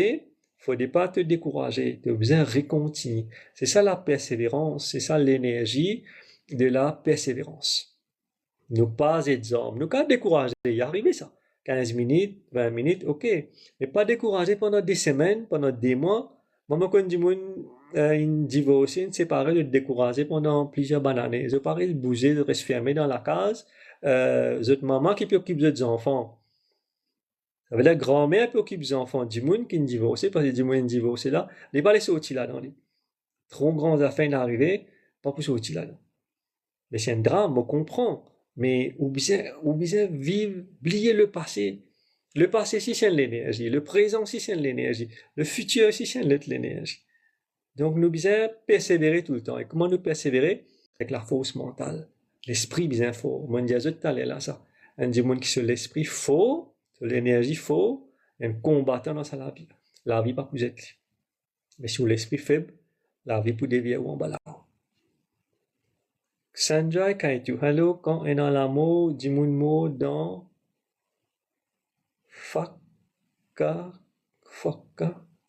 Speaker 1: faut pas te décourager, tu as besoin de continuer. C'est ça la persévérance, c'est ça l'énergie de la persévérance. Ne pas être hommes, ne pas décourager, y arriver ça. 15 minutes, 20 minutes, ok. Mais pas décourager pendant des semaines, pendant des mois. Moi, quand du monde, une divorce, une séparée, de décourager pendant plusieurs années. Je parais de bouger, de rester fermé dans la case. Votre maman qui peut occuper des enfants. Ça veut dire grand-mère peut occuper des enfants du monde qui est divorcé, parce que du monde divorcé là, les pas les sortir là dans les trop grands affaires d'arriver, pas pour sortir là. Mais c'est un drame, on comprend. Mais ou bien vivre, oublier le passé. Le passé, si c'est l'énergie. Le présent, si c'est l'énergie. Le futur, si c'est l'énergie. Donc, nous bien persévérer tout le temps. Et comment nous persévérer? Avec la force mentale. L'esprit bien fort. Mon Dieu, tout à l'heure là, ça. Un démon qui sur l'esprit fort, sur l'énergie fort, un combattant dans sa vie. La vie pas plus être. Mais sur l'esprit faible, la vie peut dévier ou en bas là. Sanjay Kaitu, hello, quand on a l'amour, dis-moi mot dans Faka,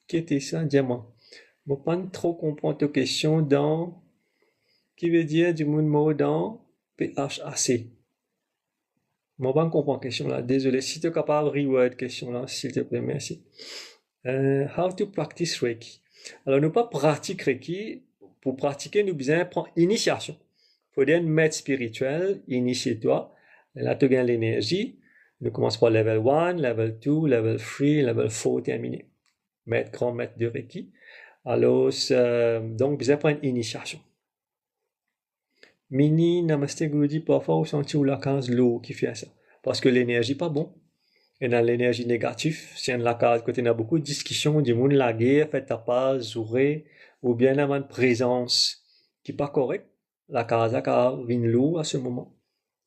Speaker 1: qui était ça, dis-moi. Je ne pas trop comprendre ta question dans, qui veut dire dis-moi mot dans PHAC. Je ne pas comprendre la question là, désolé. Si tu es capable de reword question là, s'il te plaît, merci. How to practice Reiki. Alors, nous pas pratiquer Reiki, pour pratiquer, nous besoin prendre initiation. Il faut dire un maître spirituel, initie-toi. Là, tu gagnes l'énergie. Nous commençons par level 1, level 2, level 3, level 4, terminé. Grand maître de Reiki. Alors, donc, besoin prendre une initiation. Mini, Namaste Guruji, parfois, vous sentez ou la case l'eau qui fait ça. Parce que l'énergie pas bon. Et dans l'énergie négative, si on la case, quand on a beaucoup de discussions, du monde la guerre, fait ta pas, zouré, ou bien la présence qui n'est pas correcte, la case a vient l'eau à ce moment.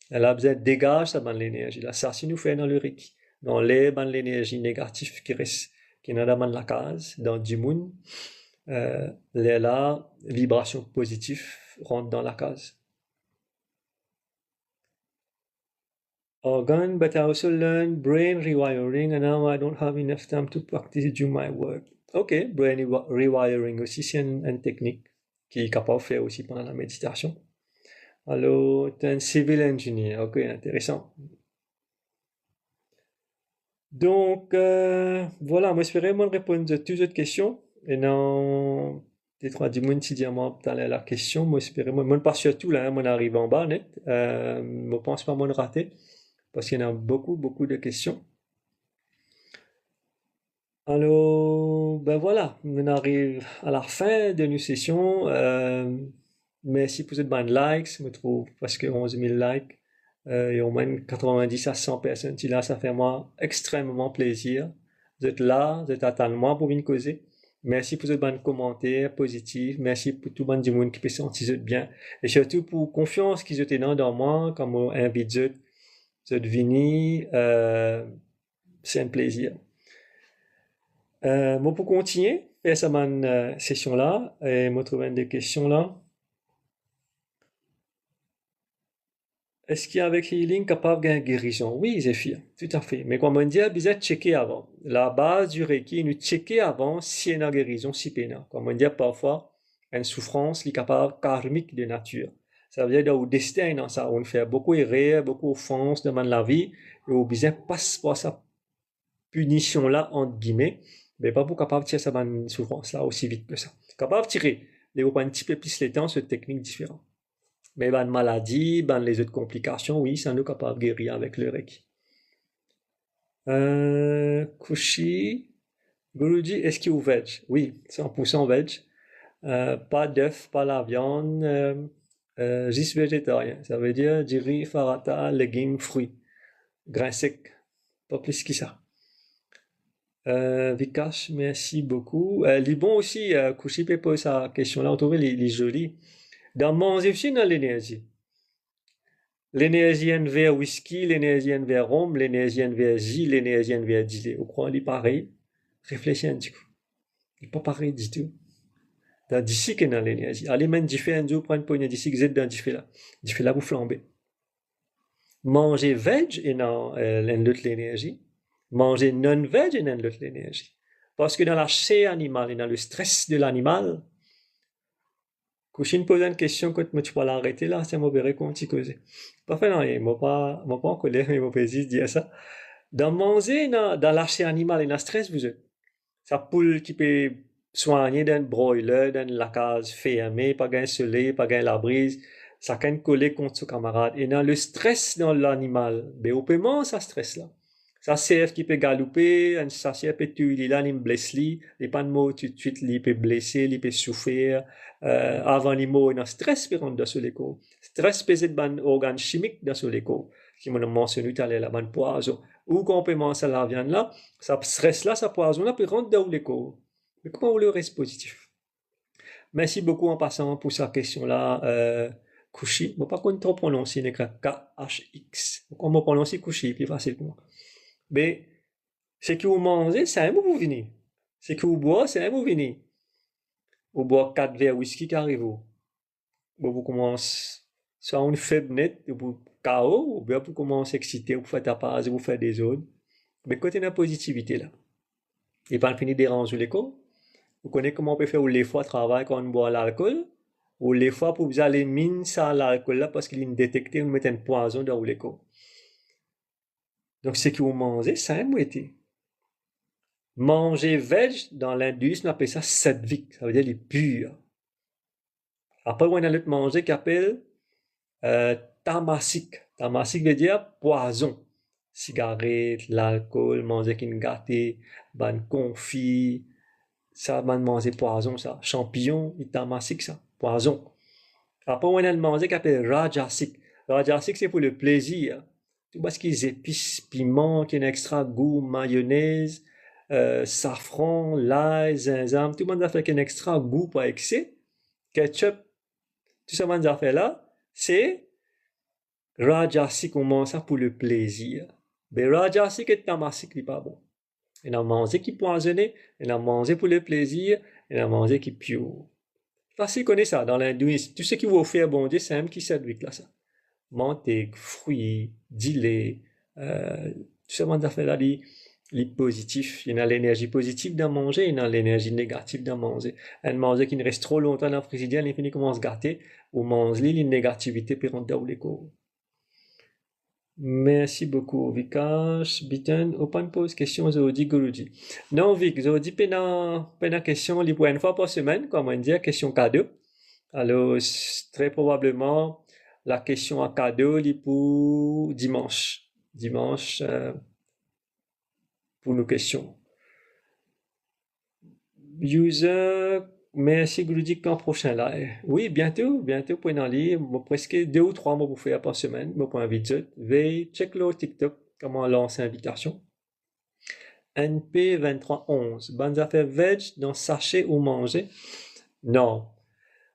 Speaker 1: Elle a besoin de dégager ça dans l'énergie. Là, ça, si nous fait dans le Reiki, dans l'air, dans l'énergie négative qui reste, qui est dans la case, dans du monde, la vibration positive rentre dans la case. Organ, but I also learned brain rewiring, and now I don't have enough time to practice do my work. Ok, brain rewiring aussi, c'est une technique qui est capable de faire aussi pendant la méditation. Alors, tu es un civil engineer, ok, intéressant. Donc, voilà, moi j'espère vraiment répondre à toutes les questions. Et non, des trois du monde, si diamant, dans la question, moi j'espère, moi pas surtout là, moi arrive en bas, net, je pense pas moi rater. Parce qu'il y en a beaucoup, beaucoup de questions. Alors, ben voilà, on arrive à la fin de nos sessions. Merci pour cette bande likes, je me trouve presque 11 000 likes. Et au moins 90 à 100 personnes qui là, ça fait moi extrêmement plaisir. Vous êtes là, vous êtes attendus moi pour venir causer. Merci pour cette bande commentaires positifs. Merci pour tout le monde qui peut se sentir bien. Et surtout pour confiance qu'ils étaient dans moi, comme on invite de venir, c'est un plaisir. Moi, pour continuer, faire cette session-là, et me trouver des questions là. Est-ce qu'avec Healing, capable de guérison? Oui, Zéphir, tout à fait. Mais comme on dit, vous êtes checké avant. La base du Reiki, nous checker avant si il y a une guérison, si il y a. Comme on dit parfois, une souffrance, est capable karmique de nature. Ça veut dire au destin, dans ça, on fait beaucoup erreurs, beaucoup offenses dans la vie, et au besoin passe par sa punition-là, entre guillemets, mais pas pour capable de tirer sa souffrance-là aussi vite que ça. Capable de tirer, mais vous un petit peu plus les temps sur techniques différentes. Mais ben maladie, ben les autres complications, oui, ça nous capable de guérir avec le Reiki. Kushi, Guruji, est-ce qu'il est veg? Oui, 100% veg. Pas d'œufs, pas la viande, juste végétarien. Ça veut dire du riz, farata, légumes, fruits, grains secs. Pas plus que ça. Vikash, merci beaucoup. Libon aussi, Kouchipe pose sa question-là, on trouve les jolis. Dans manger aussi, dans l'énergie. L'énergie vers whisky, l'énergie vers rhum, l'énergie vers J, l'énergie vers dilé. Au croit, il est pareil. Réfléchis un petit coup. Il n'est pas pareil du tout. Dans d'ici que dans l'énergie. Allez, même du fait un jour, prendre une poignée d'ici que vous êtes dans du fait là. Du fait là, vous flambez. Manger veg et dans l'autre l'énergie. Manger non-veg et dans l'autre l'énergie. Parce que dans la chair animale et dans le stress de l'animal, quand je me pose une question, quand tu vas l'arrêter là, c'est mauvais qu'on t'y cause. Pas fait non, moi pas en colère, mais moi pas juste dire ça. Dans manger, dans la chair animale et dans le stress, vous êtes. Sa poule qui peut soigner d'un broiler, dans la case fermée, pas gain soleil, pas gain la brise, ça can coller contre son camarade. Et dans le stress dans l'animal, ben au paiement, ça stress là. Ça CF qui peut galoper, ça CF peut tuer là, il me blesse li, les pas de mots tout de suite, il peut blesser, il peut souffrir, avant les mots, il y a stress qui rentre dans ce l'écho. Stress peut être un organe chimique dans ce l'écho, qui m'a mentionné tout à l'heure, la bonne poison. Ou quand on peut manger la viande là, ça stress là, ça poison là, peut rentrer dans l'écho. Mais comment on le reste positif? Merci beaucoup en passant pour sa question-là, Kouchi. Je ne sais pas trop prononcer, K-H-X. On va prononcer Kouchi, plus facile pour moi. Mais, ce que vous mangez, c'est un mot vous venez. Ce que vous boivez, c'est un mot venez. Vous boivez 4 verres whisky qui arrivent. Vous commencez, soit une faible nette, vous KO, ou bien vous commencez à exciter, vous faites tapage, vous faites des autres. Mais côté de la positivité là, et pas fini de déranger l'écho. Vous connaissez comment on peut faire ou les fois travail quand on boit l'alcool, ou les fois pour vous aller mine ça l'alcool là parce qu'il est détecté, vous mettez un poison dans l'écho. Donc, ce que vous mangez, c'est un moitié. Manger veg, dans l'hindouisme, on appelle ça sattvique, ça veut dire les purs. Après, on a l'autre manger qui appelle tamasik. Tamasik veut dire poison. Cigarette, l'alcool, manger qui gâté, ban confit, ça va manger poison, ça. Champignon, il tamasik, ça. Poison. Après, on a le manger qui appelle rajasik. Rajasik, c'est pour le plaisir. Tout ce qui est épices, piment, qui a un extra goût, mayonnaise, safran, l'ail, gingembre, tout le monde a fait un extra goût par excès. Ketchup, tout ça, monde a fait là, c'est rajasik, on mange ça pour le plaisir. Mais rajasik et tamasik, c'est pas bon. Il a mangé qui poisonné, il a mangé pour le plaisir, il a mangé qui pure. Facile connaît ça dans l'hindouisme. Tout ce qui vous offre bon Dieu, c'est un qui séduit là ça. Manteca, fruits, dilé, tout ça, on a fait là, les positifs. Il y a l'énergie positive d'en manger, il y a l'énergie négative d'en manger. Un manger qui ne reste trop longtemps dans le frigidaire, il finit commence à se gâter, ou mange les négativité puis rentre dans les corps. Merci beaucoup, Vikash. Bitten, open pose question, Zodi Guruji. Non, Vic, Zodi, pena question, li pour une fois par semaine, comme on dit, question cadeau. Alors, très probablement, la question à cadeau, li pour dimanche. Dimanche, pour nos questions. User, merci Guruji, quand prochain là. Oui, bientôt, pour en lire, presque 2 ou 3 mois pour faire par semaine, pour inviter. Veuillez check le TikTok, comment lancer invitation. NP2311, bonnes affaires veg dans sachet ou manger? Non.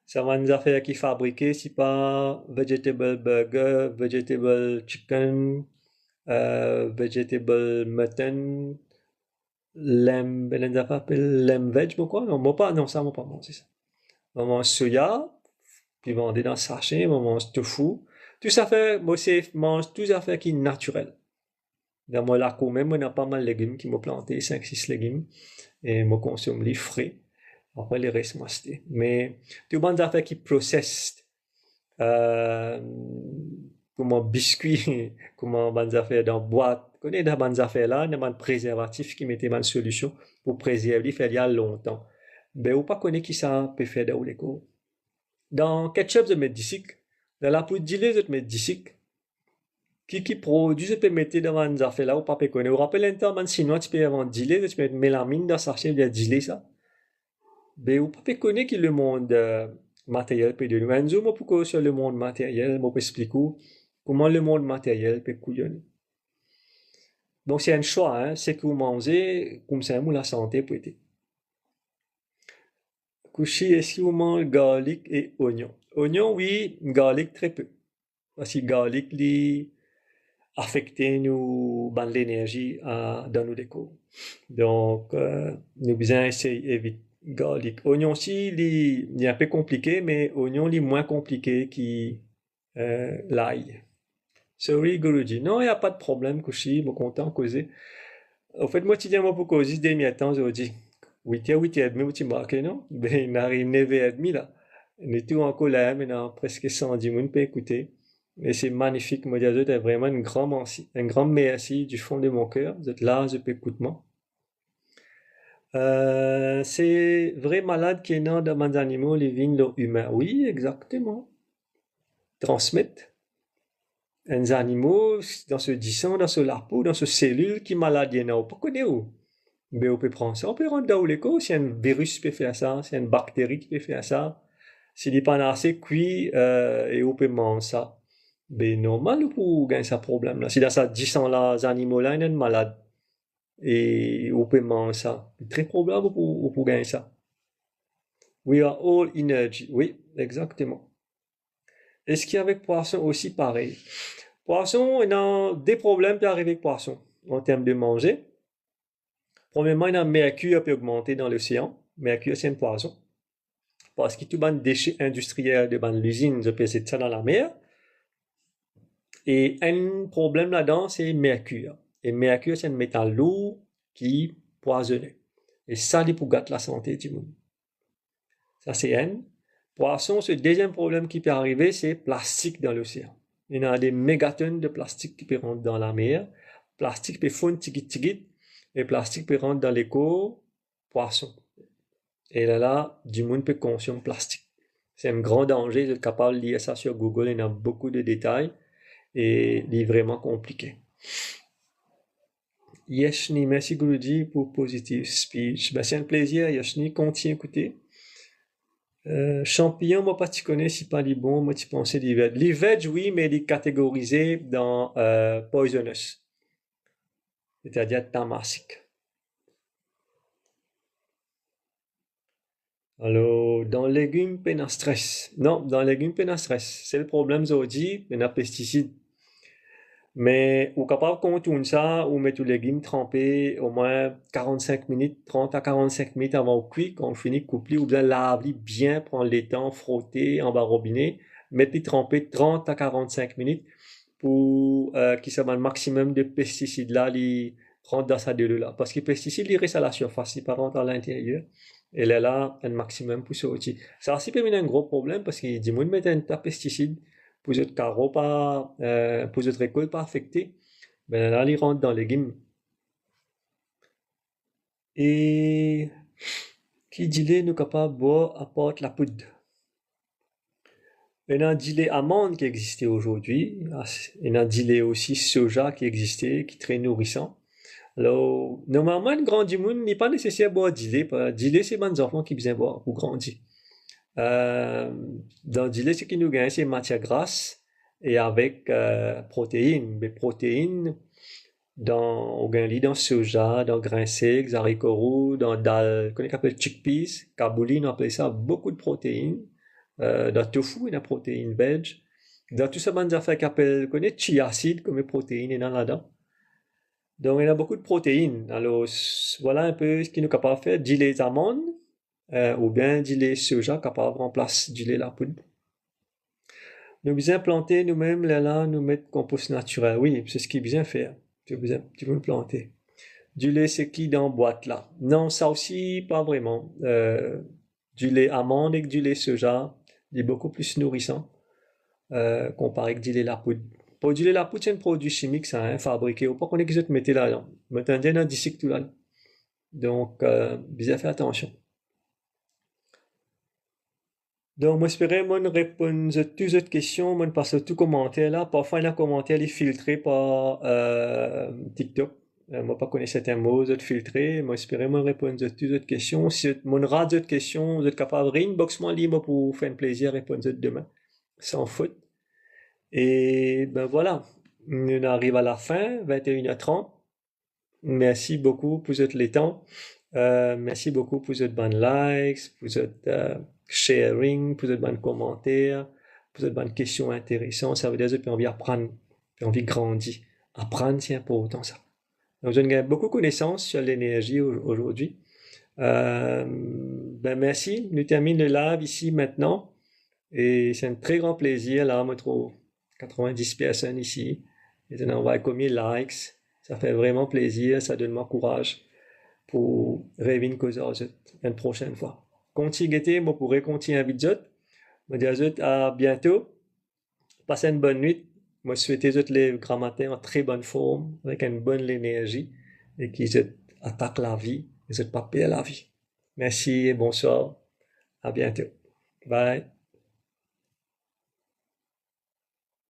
Speaker 1: Ça va nous affaires qui fabriquées, c'est pas vegetable burger, vegetable chicken, vegetable mutton, lem, les affaires appellent lem veg, pourquoi? Non, moi pas, non, ça, moi pas manger ça. On mange soya, puis vendez dans le sachet, on mange tofu. Tout ça fait, moi, c'est, mange tout ça fait qui est naturel. Dans moi, là, quand même, on a pas mal de légumes qui m'ont planté, 5-6 légumes, et moi, consomme les frais. Après, les restes, moi, c'était. Mais, tout le monde a fait qui processed, comment biscuits, comment bonnes affaires dans boîte. Connais des bonnes affaires là, des bonnes préservatifs qui mettaient bonne solution pour préserver, faire il y a longtemps. Ben, ou pas connaître qui ça peut faire dans les cours. Dans ketchup, je mets d'ici. Dans la poudre d'île, je mets d'ici. Qui produit, je peux mettre dans bonnes affaires là, ou pas peut connaître. Vous rappelez un temps, man, sinon, tu peux avoir d'île, tu peux mettre mélamine dans sachet, il y a d'île, ça. Ben, ou pas connaître que le monde matériel peut de nous. Enzo, moi, pourquoi sur le monde matériel, moi, peux expliquer comment le monde matériel peut couillonner. Donc, c'est un choix, hein. C'est que vous mangez, comme ça, vous la santé peut être. Coucher, est-ce que vous mangez garlic et oignon? Oignon, oui, garlic très peu. Parce que garlic, lui, affecte nous, ban l'énergie dans nos décors. Donc, nous besoin essayer éviter garlic. Oignon aussi, il est un peu compliqué, mais oignon, il est moins compliqué que l'ail. Sorry, Guruji. Non, il n'y a pas de problème, Kushi, je suis content de causer. En fait, moi, tu dis, moi, pour causer des mi-temps, je dis, 8h, 8h30, tu marques, non? Ben, il arrive 9h30, là. On est tout encore là, maintenant, presque 110 personnes peut écouter. Et c'est magnifique, moi, dire, c'est vraiment un grand merci du fond de mon cœur. Vous êtes là, je peux écouter moi. C'est vrai malade qui est dans les animaux, les vignes, les humains. Oui, exactement. Transmettre les animaux dans ce disant, dans ce larpeau, dans ce cellule qui malade, il y en a pas connaît où. Mais on peut prendre ça, on peut rentrer dans l'écho, si un virus peut faire ça, si une bactérie qui peut faire ça, s'il n'est pas assez cuit, et on peut manger ça. Mais normal pour gagner ce problème-là. Si dans ça 10 ans là, les animaux-là, ils sont malades. Et on peut manger ça. C'est très probable pour gagner ça. We are all energy. Oui, exactement. Est-ce qu'avec poisson aussi pareil? Poisson, il y a des problèmes qui arrivent avec poisson en termes de manger. Premièrement, il y a mercure qui peut augmenter dans l'océan. Mercure, c'est un poison. Parce que tout les déchets industriels de l'usine, je peux ça dans la mer. Et un problème là-dedans, c'est mercure. Et mercure, c'est un métal lourd qui poisonne. Et ça, c'est pour gâter la santé du monde. Ça, c'est un. Poisson, ce deuxième problème qui peut arriver, c'est plastique dans l'océan. Il y a des mégatonnes de plastique qui peuvent rentrer dans la mer. Plastique peut fondre tigit, et plastique peut rentrer dans l'éco poisson. Et là, du monde peut consommer plastique. C'est un grand danger, vous êtes capable de lire ça sur Google, il y a beaucoup de détails et il est vraiment compliqué. Yashni, merci Guruji pour positive speech. Ben, c'est un plaisir, Yashni, continue à écouter. Champignons, moi pas tu connais, si pas les bons, moi tu pensais les veg. Les veg, oui, mais les catégorisés dans poisonous, c'est-à-dire tamasique. Alors, dans les légumes, peine stress. Non, dans les légumes, peine stress. C'est le problème aujourd'hui, il y a pesticides. Mais au capable de contourner ça, ou mettre les légumes trempés au moins 45 minutes, 30 à 45 minutes avant de cuire, quand on finit de couper, ou bien laver bien, prendre le temps, frotter en bas robinet, mettre les trempés 30 à 45 minutes pour qu'il soit le maximum de pesticides là, ils rentrent dans sa délai là. Parce que les pesticides, ils restent à la surface, ils ne rentrent à l'intérieur. Et là, un maximum pour sortir. Ça aussi peut être un gros problème parce qu'il dit, moi, mettre un tas de pesticides pour votre carreau pas, pour votre récolte pas affectée, ben là, ils rentrent dans les légumes. Et qui dit les nous capable de boire apporte la poudre. Il y a dit les amandes qui existait aujourd'hui. Il y a dit les aussi soja qui existait, qui est très nourrissant. Alors, normalement, une grande monde n'est pas nécessaire de boire du lait. Du lait, c'est les enfants qui besoin boire pour grandir. Dans du lait, ce qui nous gagne, c'est matière grasse et avec protéines. Mais protéines, on gagne dans soja, dans grains secs, haricots roux, dans dalle, qu'on appelle chickpeas, kabouli, on appelle ça beaucoup de protéines. Dans tofu, il y a protéines veg. Dans tout ça, on affaires qu'on connaît chia seed comme protéines, il y en a là-dedans. Donc, il y a beaucoup de protéines. Alors, voilà un peu ce qu'il nous est capable de faire. Du lait d'amande, ou bien du lait soja capable de remplacer du lait la poudre. Nous besoin planter nous-mêmes là, nous mettre compost naturel. Oui, c'est ce qui est bien faire. Tu veux le planter. Du lait c'est qui dans boîte là? Non, ça aussi pas vraiment. Du lait amande et du lait soja, il est beaucoup plus nourrissant comparé avec du lait la poudre. Pour du lait la poudre, c'est un produit chimique, ça, hein, fabriqué. Ou pas qu'on est que je te mettais là. Maintenant, il y a d'ici tout là. Donc, bien faire attention. Donc, moi, j'espérais, moi, répondre à toutes les questions, moi, passer tous les commentaires là. Parfois, il y a un commentaire, il est filtré par TikTok. Moi, pas connaître certains mots, je filtrer. Moi, espérer moi répondre à toutes les questions. Si mon rate d'autres questions, vous êtes capable de inbox moi libre pour faire un plaisir répondre demain, sans faute. Et ben voilà, on arrive à la fin, 21h30. Merci beaucoup pour votre les temps. Merci beaucoup pour votre bonnes likes, pour votre sharing, pour votre bonnes commentaires, pour votre bonnes questions intéressantes. Ça veut dire que j'ai envie d'apprendre, j'ai envie de grandir. Apprendre, c'est important ça. Donc, je gagne beaucoup de connaissances sur l'énergie aujourd'hui. Ben merci. Nous terminons le live ici maintenant. Et c'est un très grand plaisir. Là, on me trouve 90 personnes ici. Et on envoie combien de likes. Ça fait vraiment plaisir. Ça donne moi courage pour rêver une cause une prochaine fois. Continuez, moi pourrais continuer à vite. Je dis à bientôt. Passez une bonne nuit. Moi, je souhaite tous les grands matins en très bonne forme, avec une bonne énergie, et qu'ils attaquent la vie, ils ne pas perdre la vie. Merci et bonsoir. À bientôt. Bye.